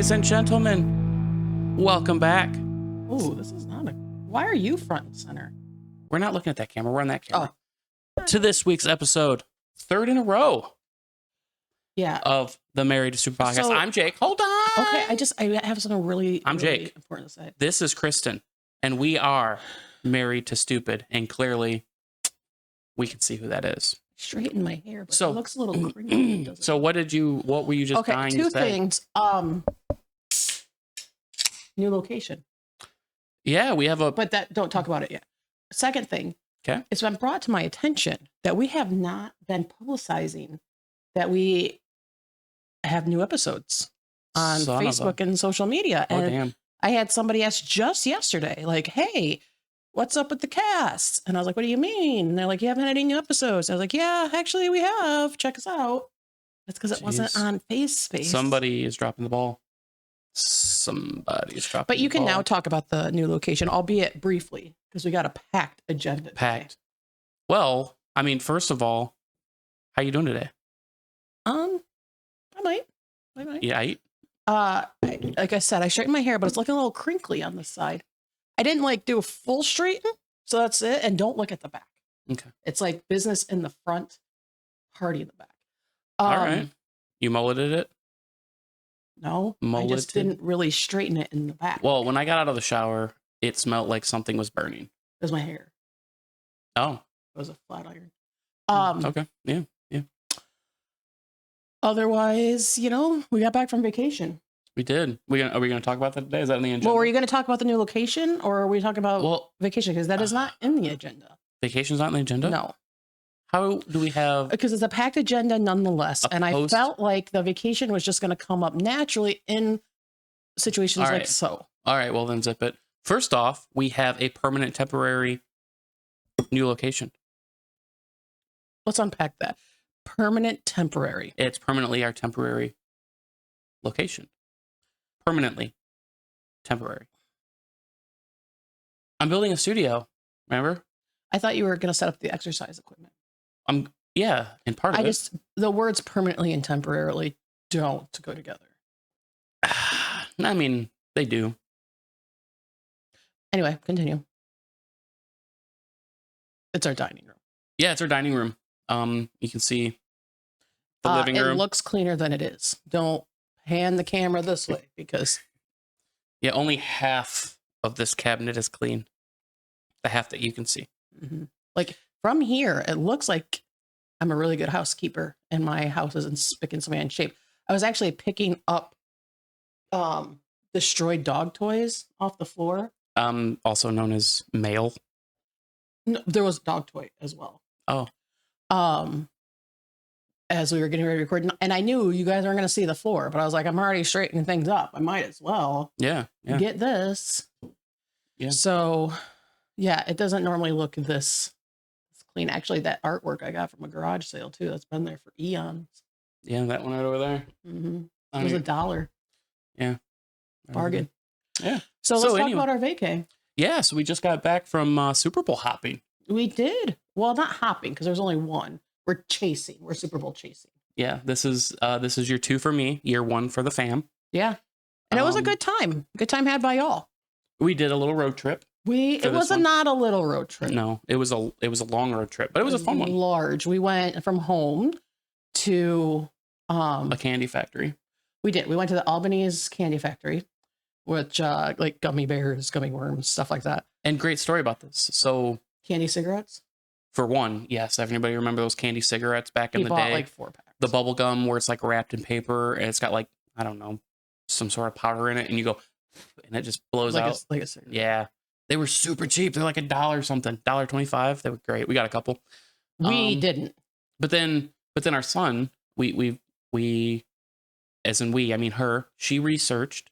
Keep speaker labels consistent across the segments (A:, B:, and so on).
A: Ladies and gentlemen, welcome back.
B: Oh, this is not a... Why are you front and center?
A: We're not looking at that camera. We're on that camera. Oh. To this week's episode, third in a row.
B: Yeah.
A: Of the Married to Stupid podcast. I'm Jake. Hold on.
B: Okay, I have something really
A: Jake.
B: Important to say.
A: This is Kristen, and we are Married to Stupid, and clearly we can see who that is.
B: Straighten my hair, but it looks a little crinkly.
A: So what were you just dying to say?
B: Two things. New location.
A: Yeah, we have
B: but don't talk about it yet. Second thing.
A: Okay.
B: It's been brought to my attention that we have not been publicizing that we have new episodes on Facebook and social media.
A: Oh,
B: and
A: damn.
B: I had somebody ask just yesterday, like, hey, what's up with the cast? And I was like, what do you mean? And they're like, you haven't had any new episodes. I was like, yeah, actually we have. Check us out. That's because it wasn't on Space.
A: Somebody is dropping the ball.
B: But you can now talk about the new location, albeit briefly, because we got a packed agenda.
A: Packed. Well, I mean, first of all, how you doing today?
B: I might.
A: Yeah,
B: like I said, I straightened my hair, but it's looking a little crinkly on this side. I didn't do a full straighten, so that's it. And don't look at the back.
A: Okay.
B: It's like business in the front, party in the back.
A: All right. You mulleted it?
B: No, I just didn't really straighten it in the back.
A: Well, when I got out of the shower, it smelled like something was burning.
B: It was my hair.
A: Oh.
B: It was a flat iron.
A: Okay. Yeah.
B: Otherwise, we got back from vacation.
A: We did. Are we going to talk about that today? Is that in the agenda?
B: Well, were you going to talk about the new location, or are we talking about vacation? Because that is not in the agenda.
A: Vacation's not in the agenda?
B: No.
A: How do we have...
B: Because it's a packed agenda nonetheless. And I felt like the vacation was just going to come up naturally in situations like so.
A: All right, well then zip it. First off, we have a permanent temporary new location.
B: Let's unpack that. Permanent temporary.
A: It's permanently our temporary location. Permanently temporary. I'm building a studio, remember?
B: I thought you were going to set up the exercise equipment.
A: Yeah, and part of it.
B: The words permanently and temporarily don't go together.
A: I mean, they do.
B: Anyway, continue. It's our dining room.
A: Yeah, it's our dining room. You can see the living room.
B: It looks cleaner than it is. Don't pan the camera this way because...
A: Yeah, only half of this cabinet is clean. The half that you can see.
B: Mm-hmm. Like from here, it looks like I'm a really good housekeeper and my house is in spick and span shape. I was actually picking up destroyed dog toys off the floor.
A: Also known as mail.
B: No, there was a dog toy as well.
A: Oh.
B: As we were getting ready to record, and I knew you guys weren't going to see the floor, but I was like, I'm already straightening things up. I might as well.
A: Yeah.
B: Get this.
A: Yeah.
B: So, yeah, it doesn't normally look this clean. Actually, that artwork I got from a garage sale too. That's been there for eons.
A: Yeah, that one right over there.
B: Mm-hmm. It was $1.
A: Yeah.
B: Bargain.
A: Yeah.
B: So let's talk about our vacay.
A: Yeah, so we just got back from Super Bowl hopping.
B: We did. Well, not hopping because there's only one. We're chasing. We're Super Bowl chasing.
A: Yeah, this is year 2 for me, year 1 for the fam.
B: Yeah, and it was a good time. Good time had by y'all.
A: We did a little road trip.
B: It was not a little road trip.
A: No, it was a long road trip, but it was a fun one.
B: Large. We went from home to
A: a candy factory.
B: We did. We went to the Albany's candy factory, which like gummy bears, gummy worms, stuff like that.
A: And great story about this. So
B: candy cigarettes.
A: For one, yes. Everybody remember those candy cigarettes back in the day?
B: Like 4 packs.
A: The bubble gum where it's like wrapped in paper and it's got like, I don't know, some sort of powder in it, and you go, and it just blows out.
B: Like a cigarette.
A: Yeah. They were super cheap. They're like $1 something, $1.25. They were great. We got a couple.
B: We didn't.
A: But then our son, we as in we, I mean her, she researched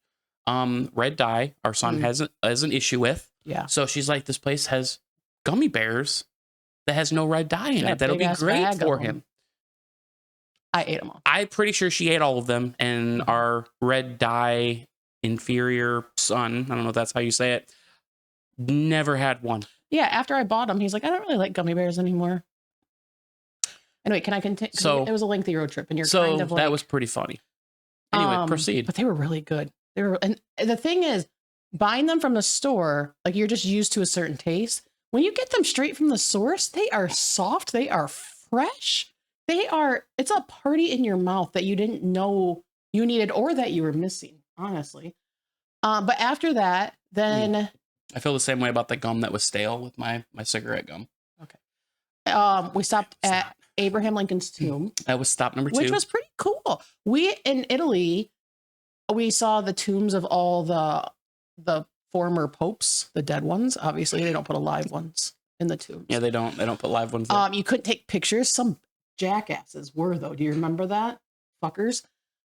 A: red dye. Our son has an issue with.
B: Yeah.
A: So she's like, this place has gummy bears that has no red dye in it. That'll be great for him.
B: I ate them all.
A: I'm pretty sure she ate all of them. And our red dye inferior son, I don't know if that's how you say it, never had one.
B: Yeah, after I bought them, he's like, I don't really like gummy bears anymore. Anyway, can I continue?
A: So
B: it was a lengthy road trip, and you're
A: so
B: kind of like,
A: that was pretty funny. Anyway, proceed.
B: But they were really good. And the thing is, buying them from the store, like you're just used to a certain taste. When you get them straight from the source, they are soft, they are fresh. It's a party in your mouth that you didn't know you needed or that you were missing, honestly. But after that, then
A: I feel the same way about the gum that was stale with my cigarette gum.
B: okay. We stopped at Abraham Lincoln's tomb.
A: That was stop number 2.
B: Which was pretty cool. In Italy, we saw the tombs of all the former popes, the dead ones. Obviously, they don't put alive ones in the tombs.
A: Yeah, they don't put live ones there.
B: You couldn't take pictures. Some jackasses were, though. Do you remember that? Fuckers.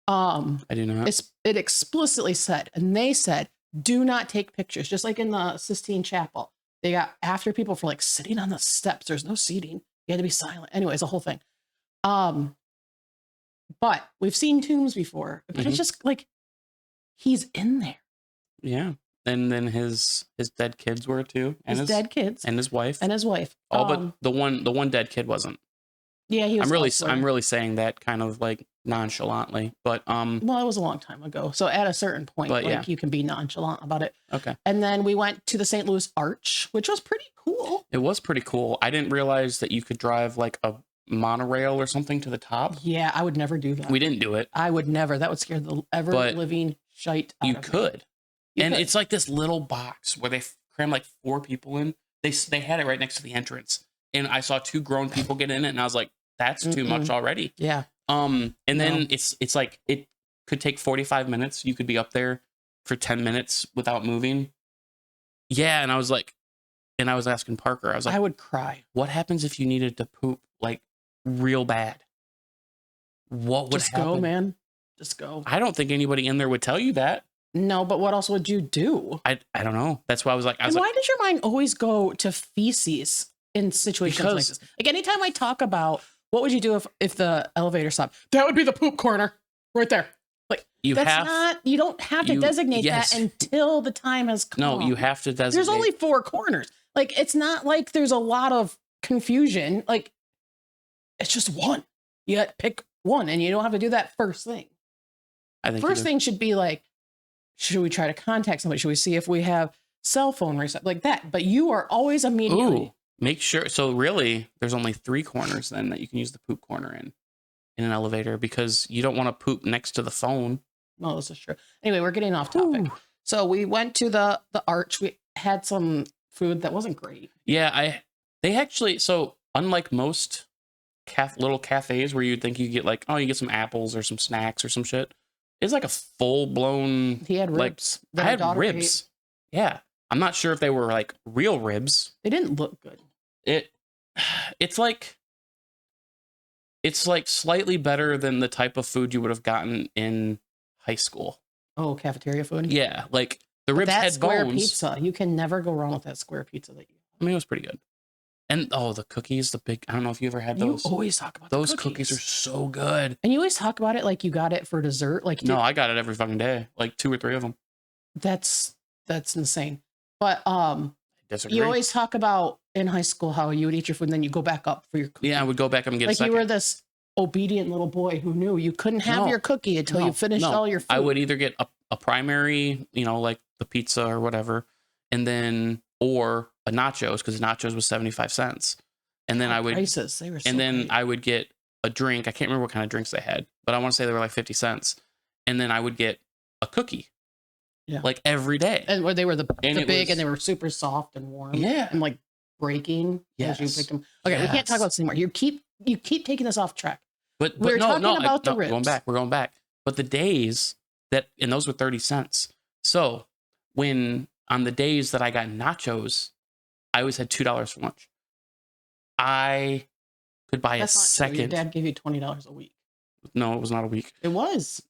A: I do not.
B: It explicitly said, and they said, do not take pictures. Just like in the Sistine Chapel. They got after people for like sitting on the steps. There's no seating. You had to be silent. Anyways, the whole thing. But we've seen tombs before. But it's just like he's in there.
A: Yeah. And then his dead kids were too. And
B: his dead kids.
A: And his wife.
B: And his wife.
A: Oh, but the one dead kid wasn't.
B: Yeah, he was.
A: I'm really saying that kind of like nonchalantly. But
B: well, it was a long time ago. So at a certain point, you can be nonchalant about it.
A: Okay.
B: And then we went to the St. Louis Arch, which was pretty cool.
A: It was pretty cool. I didn't realize that you could drive like a monorail or something to the top.
B: Yeah, I would never do that.
A: We didn't do it.
B: I would never. That would scare the ever living shite out of me.
A: You could. It's like this little box where they cram like 4 people in. They had it right next to the entrance. And I saw 2 grown people get in it and I was like, that's too much already.
B: Yeah.
A: And then it's like it could take 45 minutes. You could be up there for 10 minutes without moving. Yeah, and I was like, and I was asking Parker, I was like,
B: I would cry.
A: What happens if you needed to poop like real bad? What would
B: just
A: happen?
B: Go, man. Just go.
A: I don't think anybody in there would tell you that.
B: No, but what else would you do?
A: I don't know. That's why I was like,
B: why did your mind always go to feces in situations like this? Like anytime I talk about what would you do if the elevator stopped? That would be the poop corner right there. Like you don't have to designate that until the time has come.
A: No, you have to designate.
B: There's only 4 corners. Like it's not like there's a lot of confusion. Like it's just one. You got to pick one and you don't have to do that first thing.
A: I think
B: first thing should be like, should we try to contact somebody? Should we see if we have cell phone reset like that? But you are always immediately.
A: Ooh, make sure. So really, there's only 3 corners then that you can use the poop corner in an elevator because you don't want to poop next to the phone.
B: No, this is true. Anyway, we're getting off topic. Ooh. So we went to the Arch. We had some food that wasn't great.
A: Yeah, they actually, so unlike most little cafes where you'd think you get like, oh, you get some apples or some snacks or some shit. It's like a full blown.
B: He had ribs.
A: Like, I had ribs. Ate. Yeah, I'm not sure if they were like real ribs.
B: They didn't look good.
A: It's like slightly better than the type of food you would have gotten in high school.
B: Oh, cafeteria food.
A: Yeah, like the ribs had
B: square
A: bones.
B: Pizza. You can never go wrong with that square pizza that you.
A: I mean, it was pretty good. And the cookies, I don't know if you ever had those.
B: You always talk about
A: those cookies are so good.
B: And you always talk about it like you got it for dessert. Like
A: no, I got it every fucking day, like 2 or 3 of them.
B: That's insane. But
A: disagree.
B: You always talk about in high school how you would eat your food and then you go back up for your cookie.
A: Yeah, I would go back up and get
B: like
A: a second.
B: You were this obedient little boy who knew you couldn't have your cookie until you finished all your food.
A: I would either get a primary, like the pizza or whatever, and then or a nachos because nachos was 75 cents. And then I would
B: prices. They were so
A: then I would get a drink. I can't remember what kind of drinks they had, but I want to say they were like 50 cents. And then I would get a cookie. Yeah. Like every day.
B: And where they were the big and they were super soft and warm.
A: Yeah.
B: And like breaking as you picked them. Okay, we can't talk about this anymore. You keep taking us off track.
A: But
B: we're talking about the ribs.
A: We're going back. But the days and those were 30 cents. So when on the days that I got nachos, I always had $2 for lunch. I could buy
B: That's
A: a
B: not
A: second.
B: True. Your dad gave you $20 a week.
A: No, it was not a week.
B: It was.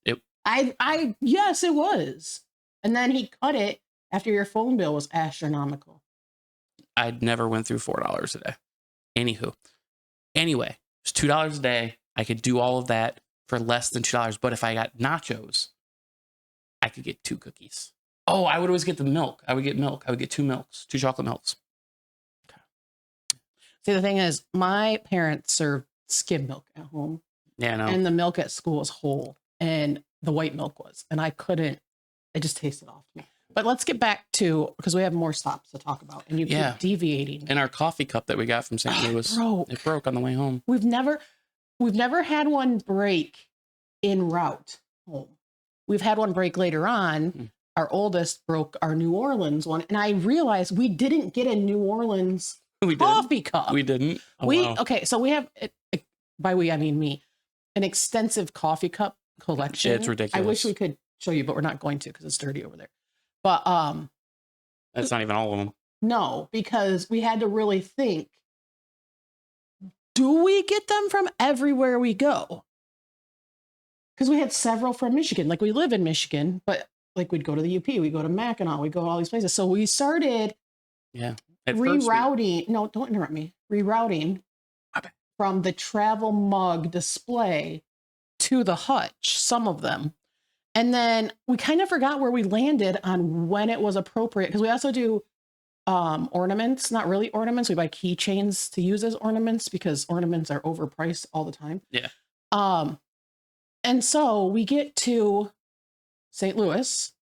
B: Yes, it was. And then he cut it after your phone bill was astronomical.
A: I'd never went through $4 a day. Anyway, it was $2 a day. I could do all of that for less than $2. But if I got nachos, I could get 2 cookies. Oh, I would always get the milk. I would get milk. I would get 2 milks, 2 chocolate milks.
B: See, the thing is, my parents served skim milk at home.
A: Yeah, no.
B: And the milk at school was whole, and the white milk was. And I couldn't it just tasted off to me. But let's get back to, because we have more stops to talk about, and you keep deviating.
A: And our coffee cup that we got from St. Louis, it broke on the way home.
B: We've never had one break en route home. We've had one break later on. Our oldest broke our New Orleans one, and I realized we didn't get a New Orleans coffee cup.
A: We didn't.
B: Okay, so we have, by we I mean me, an extensive coffee cup collection.
A: It's ridiculous.
B: I wish we could show you, but we're not going to because it's dirty over there. But
A: that's not even all of them.
B: No, because we had to really think, do we get them from everywhere we go? Because we had several from Michigan. Like, we live in Michigan, but like, we'd go to the UP, we go to Mackinac, we go to all these places. So we started rerouting. No, don't interrupt me. Rerouting from the travel mug display to the hutch, some of them. And then we kind of forgot where we landed on when it was appropriate, because we also do ornaments, not really ornaments. We buy keychains to use as ornaments because ornaments are overpriced all the time.
A: Yeah.
B: And so we get to St. Louis,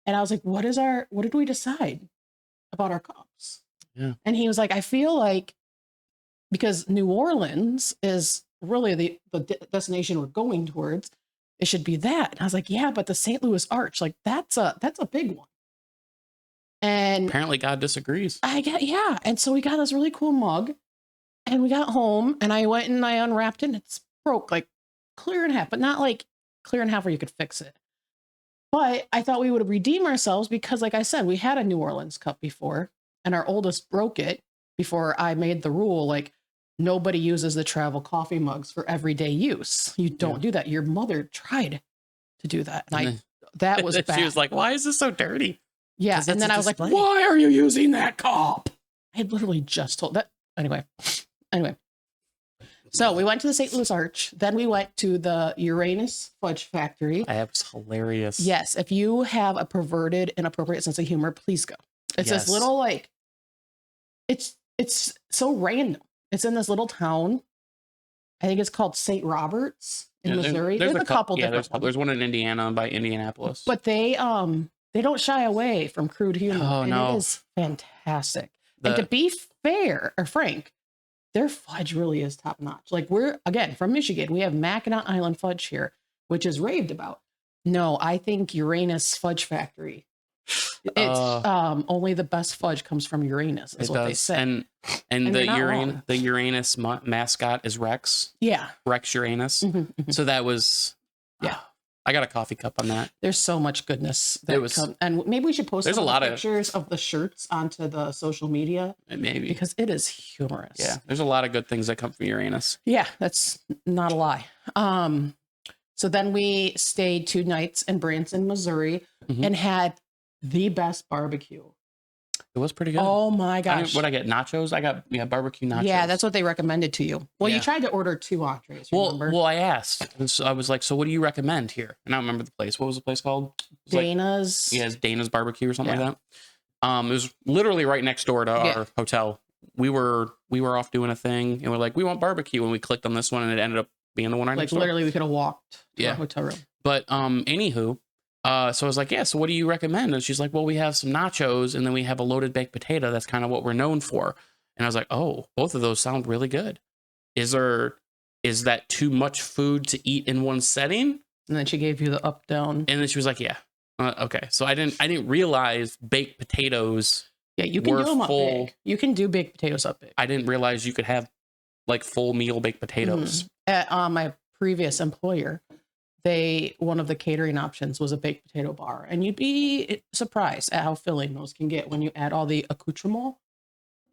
B: and I was like, what did we decide about our cups?
A: Yeah.
B: And he was like, I feel like, because New Orleans is really the destination we're going towards, it should be that. And I was like, yeah, but the St. Louis Arch, like, that's a big one. And
A: apparently God disagrees.
B: And so we got this really cool mug, and we got home, and I went and I unwrapped it, and it's broke, like, clear in half, but not like clear in half where you could fix it. But I thought we would redeem ourselves because, like I said, we had a New Orleans cup before, and our oldest broke it before I made the rule, like, nobody uses the travel coffee mugs for everyday use. You don't do that. Your mother tried to do that. And that was bad.
A: She was like, why is this so dirty?
B: Yeah. And then I was like, why are you using that cup? I had literally just told that. Anyway. So we went to the St. Louis Arch. Then we went to the Uranus Fudge Factory.
A: That was hilarious.
B: Yes. If you have a perverted, inappropriate sense of humor, please go. It's this little, like, it's so random. It's in this little town. I think it's called St. Roberts in Missouri. There's a couple different ones.
A: There's one in Indiana by Indianapolis.
B: But they don't shy away from crude humor.
A: Oh,
B: and
A: no.
B: It is fantastic. And to be fair or frank, their fudge really is top notch. Like, we're, again, from Michigan. We have Mackinac Island fudge here, which is raved about. No, I think Uranus Fudge Factory. It's only the best fudge comes from Uranus, is what they say.
A: And the Uranus mascot is Rex.
B: Yeah.
A: Rex Uranus. So that was I got a coffee cup on that.
B: There's so much goodness that and maybe we should post
A: a lot of
B: pictures of the shirts onto the social media.
A: Maybe.
B: Because it is humorous.
A: Yeah. There's a lot of good things that come from Uranus.
B: Yeah, that's not a lie. So then we stayed 2 nights in Branson, Missouri, and had the best barbecue.
A: It was pretty good.
B: Oh my gosh.
A: What I get? Nachos? I got barbecue nachos.
B: Yeah, that's what they recommended to you. Well, you tried to order 2 entrees, remember?
A: Well, I asked. And so I was like, so what do you recommend here? And I don't remember the place. What was the place called?
B: Dana's.
A: It's Dana's Barbecue or something like that. It was literally right next door to our hotel. We were off doing a thing, and we're like, we want barbecue, and we clicked on this one, and it ended up being the one right next door.
B: Literally, we could have walked to our hotel room.
A: But anywho, so I was like, so what do you recommend? And she's like, well, we have some nachos, and then we have a loaded baked potato. That's kind of what we're known for. And I was like, oh, both of those sound really good. Is that too much food to eat in one setting?
B: And then she gave you the up down.
A: And then she was like, yeah, okay. So I didn't realize baked potatoes.
B: Yeah, you can do them up big. You can do baked potatoes up big.
A: I didn't realize you could have like full meal baked potatoes.
B: At my previous employer, one of the catering options was a baked potato bar, and you'd be surprised at how filling those can get when you add all the accoutrement.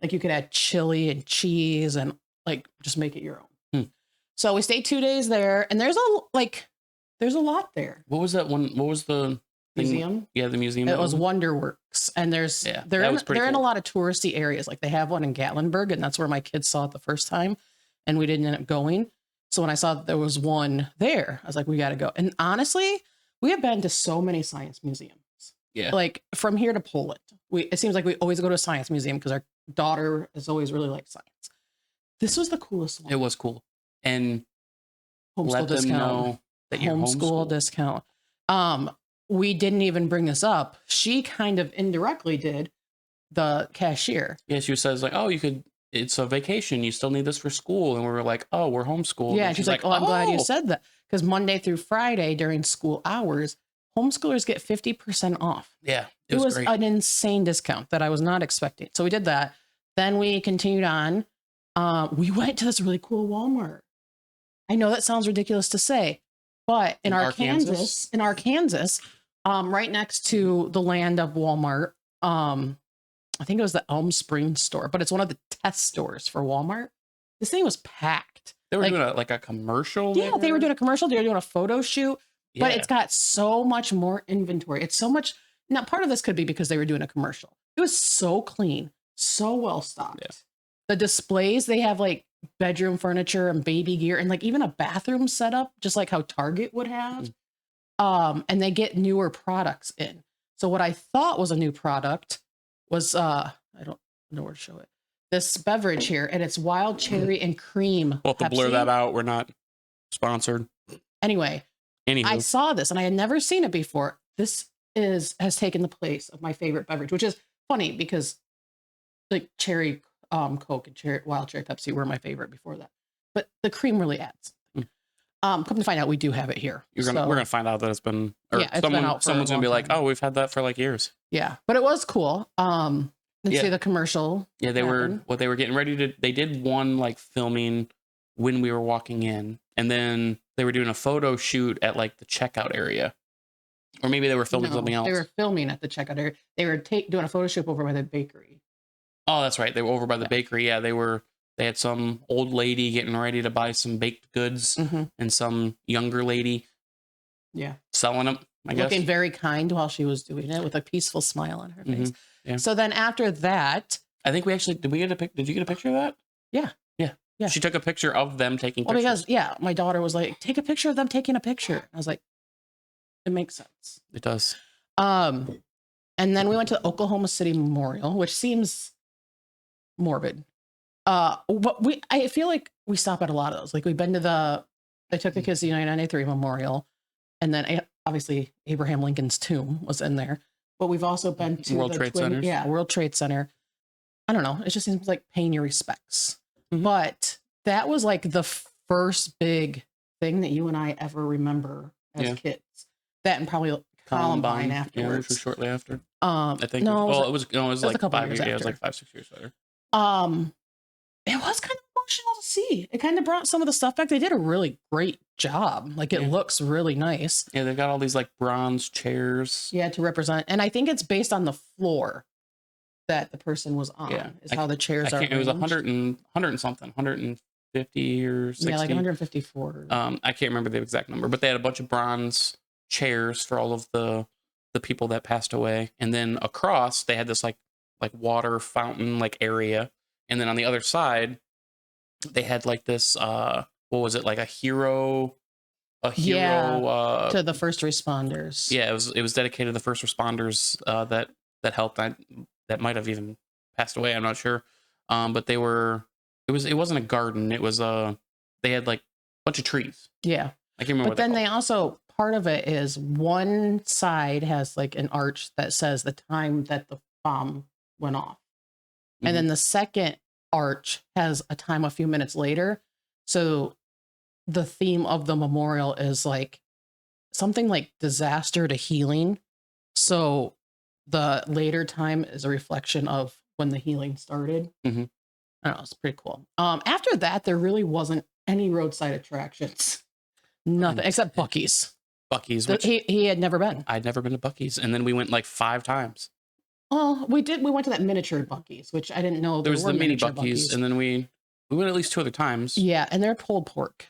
B: Like, you could add chili and cheese and like just make it your own. So we stayed 2 days there, and there's a lot there.
A: What was that one? What was the
B: museum?
A: Yeah, the museum.
B: It was Wonderworks, and they're in a lot of touristy areas. Like, they have one in Gatlinburg, and that's where my kids saw it the first time, and we didn't end up going. So when I saw that there was one there, I was like, we got to go. And honestly, we have been to so many science museums.
A: Yeah.
B: Like, from here to Poland, it seems like we always go to a science museum because our daughter has always really liked science. This was the coolest one.
A: It was cool. And
B: homeschool discount.
A: Know that you're
B: homeschool discount. we didn't even bring this up. She kind of indirectly did, the cashier.
A: Yeah, she says like, oh, it's a vacation. You still need this for school. And we were like, oh, we're homeschooled.
B: Yeah,
A: and
B: she's like, oh, I'm glad you said that. Because Monday through Friday during school hours, homeschoolers get 50% off.
A: Yeah,
B: it was
A: great.
B: An insane discount that I was not expecting. So we did that. Then we continued on. We went to this really cool Walmart. I know that sounds ridiculous to say, but in Arkansas, right next to the land of Walmart, I think it was the Elm Springs store, but it's one of the test stores for Walmart. This thing was packed.
A: They were doing a commercial.
B: Yeah, they were doing a commercial. They were doing a photo shoot, but
A: Yeah.
B: it's got so much more inventory. It's so much. Now, part of this could be because they were doing a commercial. It was so clean, so well stocked.
A: Yeah.
B: The displays, they have like bedroom furniture and baby gear and like even a bathroom setup, just like how Target would have. And they get newer products in. So what I thought was a new product was I don't know where to show it. This beverage here, and it's wild cherry and cream.
A: We'll have to blur that out. We're not sponsored.
B: Anyway,
A: Anywho.
B: I saw this and I had never seen it before. This has taken the place of my favorite beverage, which is funny because like cherry Coke and wild cherry Pepsi were my favorite before that. But the cream really adds. Come to find out, we do have it here.
A: We're gonna find out that it's been.
B: It's been out for
A: someone's gonna be like,
B: time.
A: "Oh, we've had that for like years."
B: Yeah, but it was cool. Let's see the commercial.
A: Yeah, they were getting ready to. They did one like filming when we were walking in, and then they were doing a photo shoot at like the checkout area, or maybe they were filming something else.
B: They were filming at the checkout area. They were doing a photo shoot over by the bakery.
A: Oh, that's right. They were over by the bakery. Yeah, They had some old lady getting ready to buy some baked goods, and some younger lady, selling them. I guess
B: looking very kind while she was doing it with a peaceful smile on her face.
A: Yeah.
B: So then after that,
A: I think we actually did you get a picture of that?
B: Yeah.
A: She took a picture of them taking pictures.
B: Well, because my daughter was like, take a picture of them taking a picture. I was like, it makes sense.
A: It does.
B: And then we went to the Oklahoma City Memorial, which seems morbid. But I feel like we stop at a lot of those. Like we've been to I took the kids to the 1993 Memorial, and then obviously Abraham Lincoln's tomb was in there. But we've also been to
A: World Trade Center.
B: Yeah, World Trade Center. I don't know. It just seems like paying your respects. But that was like the first big thing that you and I ever remember as kids. That and probably Columbine afterwards.
A: Yeah, which was shortly after.
B: I
A: think.
B: No,
A: it was like
B: a couple
A: 5
B: years
A: years.
B: after.
A: Yeah, it was like 5-6 years later.
B: It was kind of emotional to see. It kind of brought some of the stuff back. They did a really great job. Like it looks really nice.
A: Yeah, they've got all these like bronze chairs.
B: Yeah, to represent. And I think it's based on the floor that the person was on.
A: Yeah,
B: is how the chairs are.
A: It was 100 and something, 150 or 60.
B: Yeah, like 154.
A: I can't remember the exact number, but they had a bunch of bronze chairs for all of the people that passed away. And then across, they had this like water fountain like area. And then on the other side, they had like this what was it, like a hero to
B: the first responders.
A: Yeah, it was dedicated to the first responders that helped. That might have even passed away, I'm not sure. But it wasn't a garden, it was they had like a bunch of trees.
B: Yeah.
A: I can't remember.
B: But then they also, part of it is one side has like an arch that says the time that the bomb went off. And then the second arch has a time a few minutes later. So the theme of the memorial is like something like disaster to healing. So the later time is a reflection of when the healing started. I don't know, it's pretty cool. After that, there really wasn't any roadside attractions. Nothing except Buc-ee's.
A: Buc-ee's,
B: which he had never been.
A: I'd never been to Buc-ee's, and then we went like 5 times.
B: Oh, we did. We went to that miniature Buc-ee's, which I didn't know
A: there was
B: were
A: the mini
B: Buc-ee's.
A: and then we went at least 2 other times.
B: Yeah, and they're pulled pork.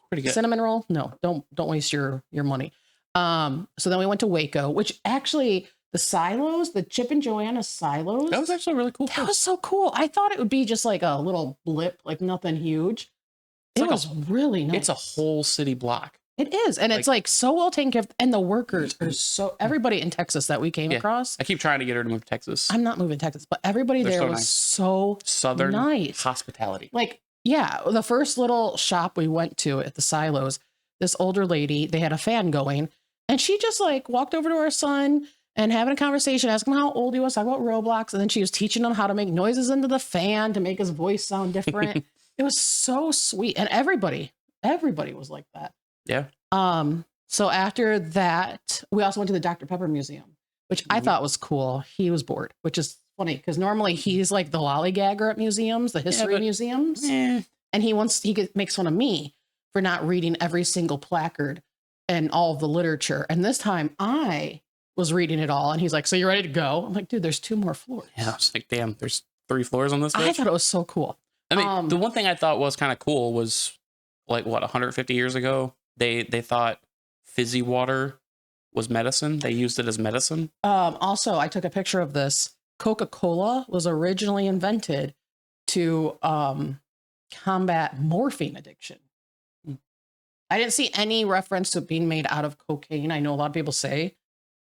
A: Pretty good.
B: Cinnamon roll? No, don't waste your money. So then we went to Waco, which actually the silos, the Chip and Joanna silos.
A: That was actually really cool.
B: That was so cool. I thought it would be just like a little blip, like nothing huge. It was really nice.
A: It's a whole city block.
B: It is. And it's like so well taken care of. And the workers are so, everybody in Texas that we came across.
A: I keep trying to get her to move to Texas.
B: I'm not moving to Texas, but everybody there was so
A: Southern
B: nice.
A: Hospitality.
B: Like, yeah, the first little shop we went to at the silos, this older lady, they had a fan going And she just like walked over to our son and having a conversation, asking him how old he was, talking about Roblox. And then she was teaching him how to make noises into the fan to make his voice sound different. It was so sweet. And everybody was like that.
A: Yeah.
B: So after that, we also went to the Dr. Pepper Museum, which I thought was cool. He was bored, which is funny because normally he's like the lollygagger at museums, the history museums. And he makes fun of me for not reading every single placard and all of the literature. And this time I was reading it all. And he's like, so you're ready to go? I'm like, dude, there's 2 more floors.
A: Yeah, I was like, damn, there's 3 floors on this.
B: I thought it was so cool.
A: I mean, the one thing I thought was kind of cool was like, what, 150 years ago, they thought fizzy water was medicine. They used it as medicine.
B: Also, I took a picture of this. Coca-Cola was originally invented to combat morphine addiction. I didn't see any reference to it being made out of cocaine. I know a lot of people say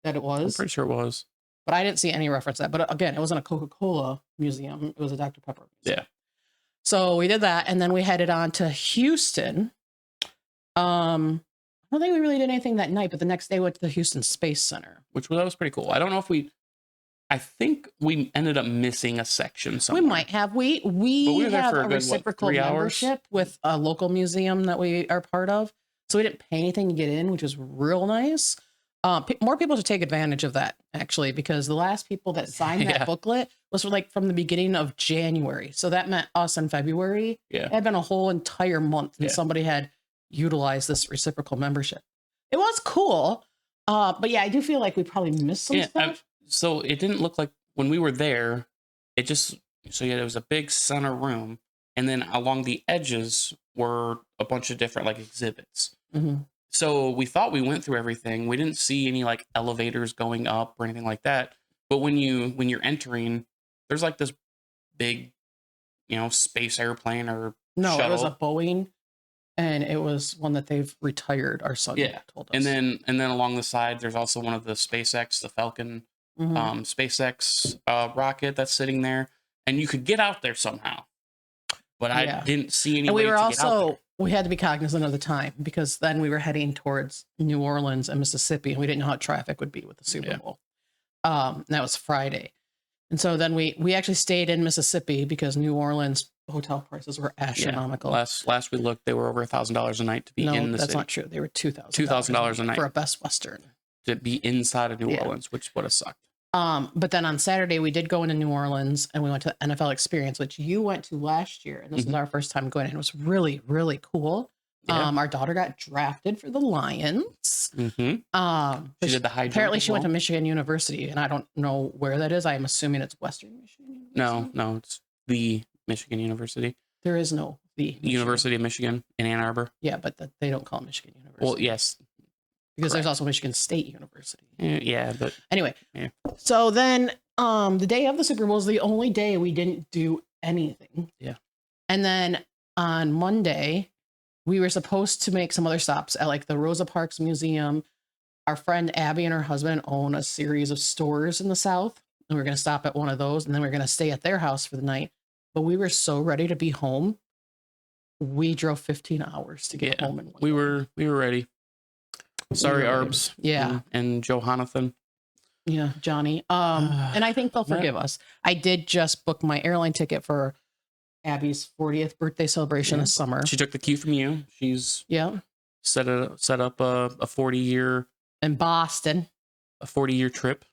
B: that it was.
A: I'm pretty sure it was.
B: But I didn't see any reference to that. But again, it wasn't a Coca-Cola museum. It was a Dr. Pepper museum.
A: Yeah.
B: So we did that. And then we headed on to Houston. I don't think we really did anything that night, but the next day we went to the Houston Space Center.
A: That was pretty cool. I don't know if I think we ended up missing a section somewhere.
B: We might have. We
A: were there
B: have
A: for
B: a
A: good,
B: reciprocal
A: 3 hours?
B: membership with a local museum that we are part of. So we didn't pay anything to get in, which was real nice. More people should take advantage of that, actually, because the last people that signed that booklet was from the beginning of January. So that meant us in February.
A: Yeah.
B: It had been a whole entire month and somebody had utilized this reciprocal membership. It was cool. But yeah, I do feel like we probably missed some stuff.
A: So it didn't look like when we were there, there was a big center room, and then along the edges were a bunch of different like exhibits.
B: Mm-hmm.
A: So we thought we went through everything. We didn't see any like elevators going up or anything like that. But when you're entering, there's like this big, space airplane or shuttle.
B: It was a Boeing, and it was one that they've retired. Our son told us.
A: And then along the side, there's also one of the SpaceX, the Falcon, SpaceX rocket that's sitting there, and you could get out there somehow. But I didn't see any.
B: And we
A: way
B: were
A: to get out there.
B: We had to be cognizant of the time because then we were heading towards New Orleans and Mississippi, and we didn't know how traffic would be with the Super Bowl. And that was Friday. And so then we actually stayed in Mississippi because New Orleans hotel prices were astronomical.
A: Last we looked, they were over $1,000 a night to be in the city. No,
B: that's not true. They were
A: $2,000 a night
B: for a Best Western
A: to be inside of New Orleans, which would have sucked.
B: But then on Saturday we did go into New Orleans and we went to the NFL Experience, which you went to last year, and this was our first time going. And it was really, really cool. Yeah. Our daughter got drafted for the Lions.
A: She did the high jump.
B: Apparently, she went to Michigan University, and I don't know where that is. I am assuming it's Western Michigan University.
A: No, it's the Michigan University.
B: There is no the
A: University of Michigan in Ann Arbor.
B: Yeah, but they don't call it Michigan University.
A: Well, yes.
B: Because there's also Michigan State University.
A: Yeah, but
B: anyway. Yeah. So then the day of the Super Bowl was the only day we didn't do anything.
A: Yeah.
B: And then on Monday, we were supposed to make some other stops at like the Rosa Parks Museum. Our friend Abby and her husband own a series of stores in the South. And we're going to stop at one of those. And then we're going to stay at their house for the night. But we were so ready to be home. We drove 15 hours to get home. And
A: we were ready. Sorry, Arbs.
B: Yeah.
A: And Johanathan.
B: Yeah, Johnny. And I think they'll forgive us. I did just book my airline ticket for Abby's 40th birthday celebration this summer.
A: She took the cue from you. She's set up a 40-year
B: in Boston.
A: A 40-year trip.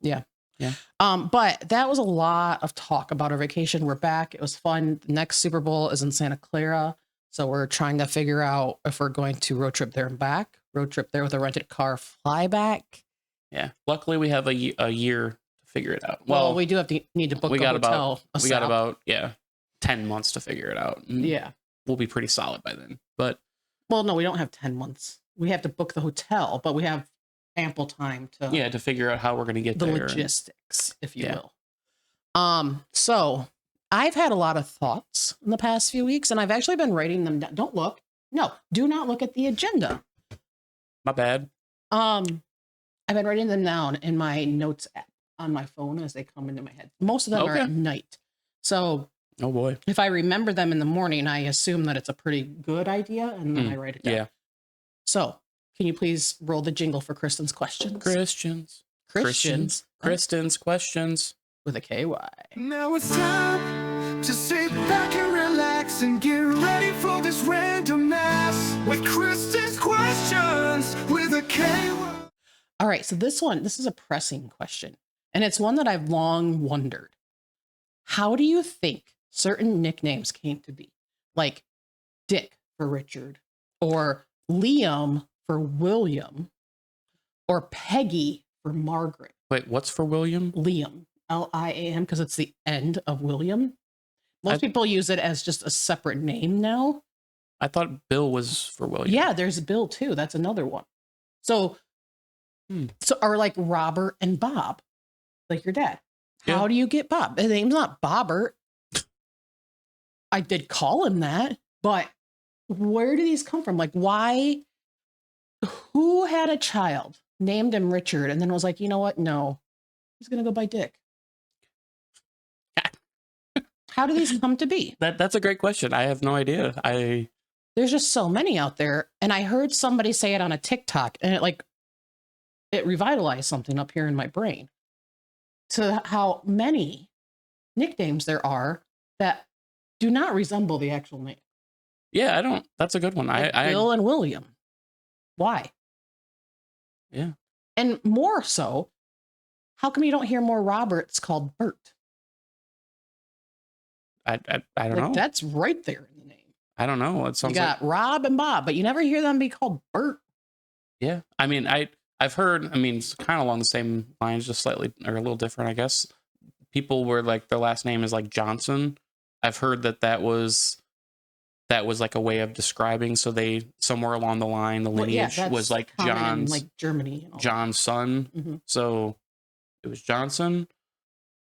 B: Yeah. Yeah. But that was a lot of talk about our vacation. We're back. It was fun. The next Super Bowl is in Santa Clara. So we're trying to figure out if we're going to road trip there and back. Road trip there with a rented car, fly back.
A: Yeah. Luckily, we have a year to figure it out.
B: Well, we do have to need to book a hotel.
A: We got about 10 months to figure it out.
B: Yeah.
A: We'll be pretty solid by then. But
B: well, no, we don't have 10 months. We have to book the hotel, but we have ample time to
A: figure out how we're going to get there.
B: The logistics, if you will. So I've had a lot of thoughts in the past few weeks, and I've actually been writing them down. Don't look. No, do not look at the agenda.
A: My bad.
B: I've been writing them down in my notes app on my phone as they come into my head. Most of them are at night. So
A: oh boy.
B: If I remember them in the morning, I assume that it's a pretty good idea, and then I write it down.
A: Yeah.
B: So Can you please roll the jingle for Kristen's questions?
A: Christians. Kristen's questions.
B: With a KY.
C: Now it's time to sit back and relax and get ready for this randomness with Kristen's questions with a KY.
B: All right, so this is a pressing question, and it's one that I've long wondered. How do you think certain nicknames came to be? Like Dick for Richard, or Liam for William, or Peggy for Margaret.
A: Wait, what's for William?
B: Liam, Liam, because it's the end of William. Most people use it as just a separate name now.
A: I thought Bill was for William.
B: Yeah, there's Bill too. That's another one. So, or like Robert and Bob, like your dad.
A: Yeah.
B: How do you get Bob? His name's not Bobbert. I did call him that, but where do these come from? Like, why? Who had a child, named him Richard, and then was like, you know what? No, he's gonna go by Dick. How do these come to be?
A: That's a great question. I have no idea.
B: There's just so many out there, and I heard somebody say it on a TikTok, and it revitalized something up here in my brain to how many nicknames there are that do not resemble the actual name.
A: Yeah, I don't. That's a good one.
B: Like Bill and William. Why?
A: Yeah.
B: And more so, how come you don't hear more Roberts called Bert?
A: I don't know.
B: That's right there in the name.
A: I don't know. It sounds
B: You got Rob and Bob, but you never hear them be called Bert.
A: Yeah. I mean, I've heard, I mean, it's kind of along the same lines, just slightly or a little different, I guess. People were like, their last name is like Johnson. I've heard that was like a way of describing. So they, somewhere along the line, the lineage was like John's,
B: like Germany,
A: John's son.
B: Mm-hmm.
A: So it was Johnson.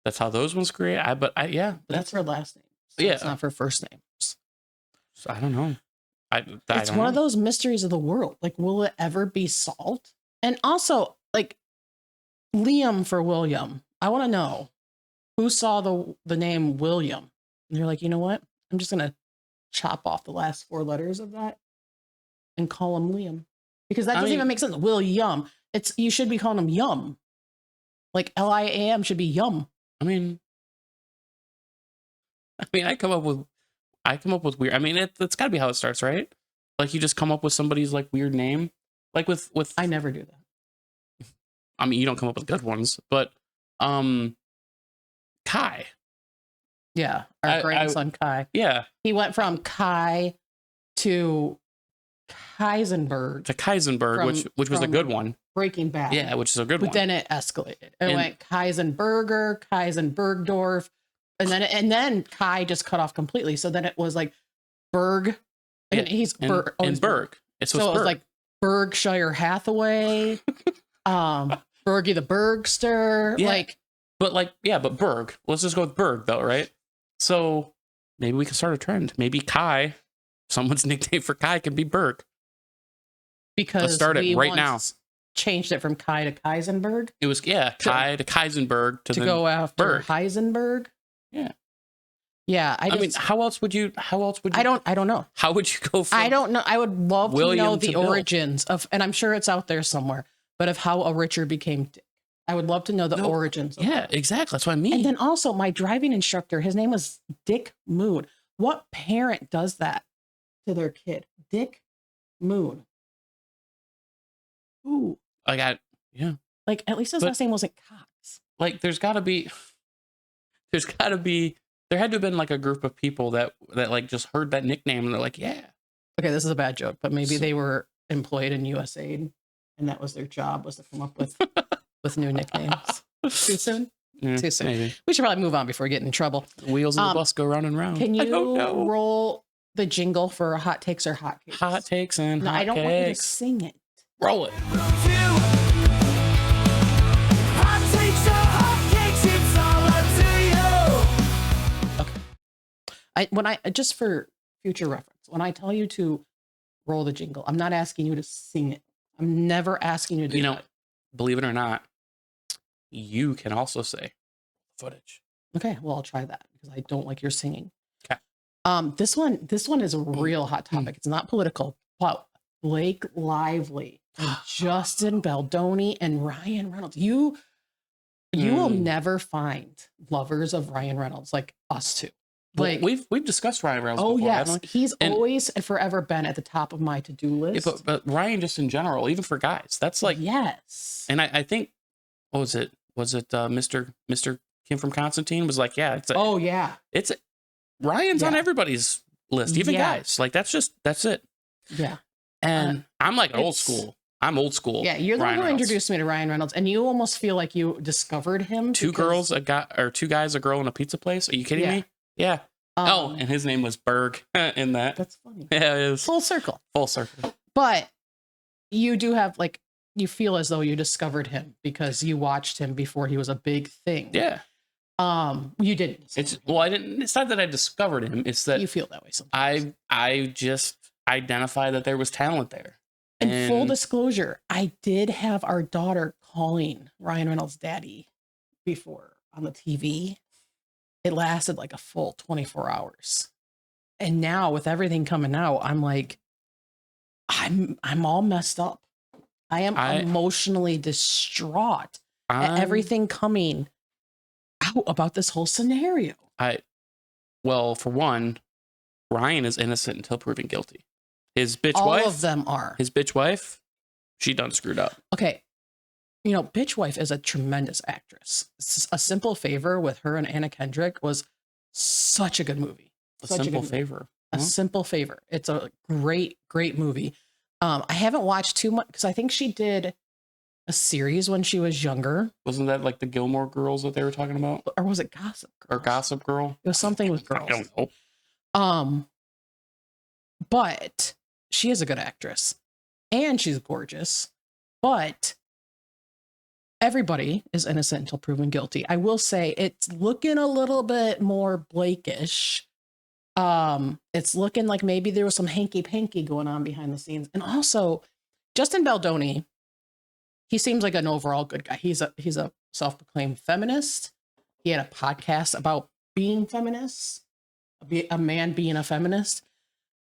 A: That's how those ones create. Yeah.
B: That's her last name. So
A: yeah.
B: It's not for first names.
A: So I don't know.
B: It's one of those mysteries of the world. Like, will it ever be solved? And also, like, Liam for William. I want to know who saw the name William. And you're like, you know what? I'm just going to chop off the last 4 letters of that and call him Liam. Because that doesn't even make sense. William. You should be calling him Yum. Like Liam should be Yum.
A: I mean, I come up with weird. I mean, that's got to be how it starts, right? Like you just come up with somebody's like weird name, like with.
B: I never do that.
A: I mean, you don't come up with good ones, but Kai.
B: Yeah, our grandson Kai.
A: Yeah,
B: he went from Kai to Heisenberg.
A: Which was a good one.
B: Breaking Bad.
A: Yeah, which is a good one.
B: But then it escalated. It went Heisenberger, Heisenbergdorf, and then Kai just cut off completely. So then it was like Berg, and he's Berg.
A: And Berg.
B: So it was like Berkshire Hathaway, Bergie the Bergster,
A: yeah. But Berg. Let's just go with Berg though, right? So maybe we can start a trend. Maybe Kai, someone's nickname for Kai can be Berg.
B: Because
A: let's start it right now.
B: Changed it from Kai to Heisenberg.
A: It was Kai to Heisenberg to
B: go after
A: Berg.
B: Heisenberg.
A: Yeah.
B: Yeah,
A: I mean, how else would you?
B: I don't know.
A: How would you go from?
B: I don't know. I would love
A: William
B: to know the
A: to Bill.
B: origins of, and I'm sure it's out there somewhere, but of how a Richard became Dick. I would love to know the origins.
A: Yeah, exactly. That's what I mean.
B: And then also my driving instructor, his name was Dick Moon. What parent does that to their kid? Dick Moon. Ooh.
A: Like
B: at least his last name wasn't Cox.
A: Like there had to have been like a group of people that like just heard that nickname and they're like, yeah.
B: Okay, this is a bad joke, but maybe they were employed in USAID and that was their job, was to come up with new nicknames. Too soon?
A: Yeah,
B: Too soon.
A: Maybe.
B: We should probably move on before we get in trouble.
A: The wheels of the bus go round and round.
B: Can you roll the jingle for hot takes or hot cakes?
A: Hot takes and hot cakes.
B: I don't want you to sing it.
A: Roll it.
B: Just for future reference, when I tell you to roll the jingle, I'm not asking you to sing it. I'm never asking you to do that.
A: Believe it or not, you can also say footage.
B: Okay, well, I'll try that because I don't like your singing.
A: Okay.
B: This one is a real hot topic. It's not political, but Blake Lively and Justin Baldoni and Ryan Reynolds. You will never find lovers of Ryan Reynolds like us two.
A: Like we've discussed Ryan Reynolds.
B: Oh
A: before,
B: yes,
A: haven't we?
B: he's always and forever been at the top of my to-do list.
A: Yeah, but Ryan, just in general, even for guys, that's like
B: yes.
A: And I think, what was it? Was it Mr. Kim from Constantine was like, yeah,
B: oh yeah,
A: Ryan's on everybody's list, even guys. Like that's it.
B: Yeah.
A: And I'm like old school. I'm old school.
B: Yeah, you're the one who introduced me to Ryan Reynolds, and you almost feel like you discovered him.
A: Two girls, a guy, or two guys, a girl, in a pizza place. Are you kidding me? Yeah. And his name was Berg in that.
B: That's funny.
A: Yeah, it was
B: full circle.
A: Full circle.
B: But you do have like, you feel as though you discovered him because you watched him before he was a big thing.
A: Yeah.
B: You didn't.
A: I didn't. It's not that I discovered him. It's that
B: you feel that way sometimes.
A: I just identified that there was talent there.
B: And full disclosure, I did have our daughter calling Ryan Reynolds' daddy before on the TV. It lasted like a full 24 hours. And now with everything coming out, I'm like, I'm all messed up. I am emotionally distraught at everything coming out about this whole scenario.
A: Well, for one, Ryan is innocent until proven guilty. His bitch
B: All
A: wife.
B: All of them are.
A: His bitch wife, she done screwed up.
B: Okay. You know, Bitch Wife is a tremendous actress. A Simple Favor with her and Anna Kendrick was such a good movie.
A: A Simple Favor.
B: A Simple Favor. It's a great, great movie. I haven't watched too much because I think she did a series when she was younger.
A: Wasn't that like the Gilmore Girls that they were talking about?
B: Or was it Gossip Girl?
A: Or Gossip Girl?
B: It was something with girls.
A: I don't know.
B: But she is a good actress and she's gorgeous, but everybody is innocent until proven guilty. I will say it's looking a little bit more Blakeish. It's looking like maybe there was some hanky-panky going on behind the scenes. And also Justin Baldoni, he seems like an overall good guy. He's a self-proclaimed feminist. He had a podcast about being feminist, a man being a feminist.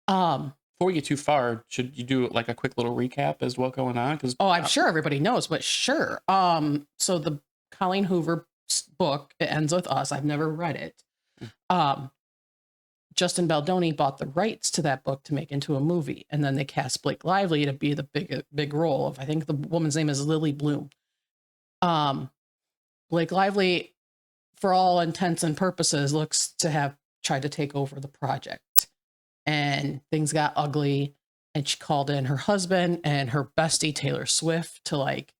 A: Before we get too far, should you do like a quick little recap as what's going on? Because
B: I'm sure everybody knows, but sure. So the Colleen Hoover book, It Ends With Us. I've never read it. Justin Baldoni bought the rights to that book to make into a movie, and then they cast Blake Lively to be the big role of. I think the woman's name is Lily Bloom. Blake Lively, for all intents and purposes, looks to have tried to take over the project. And things got ugly, and she called in her husband and her bestie Taylor Swift to like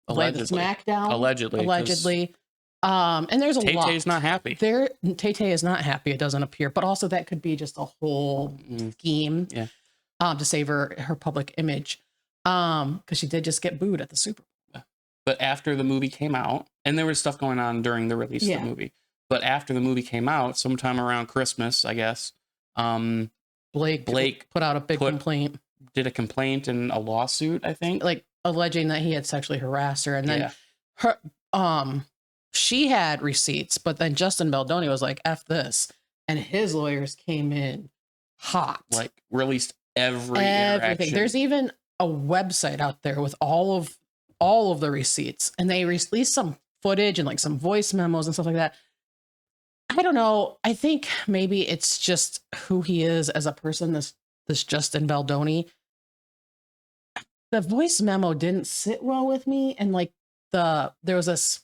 B: lay the smack down. Allegedly. And there's a lot.
A: Tay-Tay's not happy.
B: Tay-Tay is not happy, it doesn't appear. But also that could be just a whole scheme to save her public image. Because she did just get booed at the Super Bowl.
A: But after the movie came out, and there was stuff going on during the release of the movie, but after the movie came out, sometime around Christmas, I guess,
B: Blake put out a big complaint.
A: Did a complaint and a lawsuit, I think,
B: like alleging that he had sexually harassed her, and then her she had receipts, but then Justin Baldoni was like, "F this," and his lawyers came in hot,
A: like released everything.
B: There's even a website out there with all of the receipts, and they released some footage and like some voice memos and stuff like that. I don't know. I think maybe it's just who he is as a person, this Justin Baldoni. The voice memo didn't sit well with me. And like there was this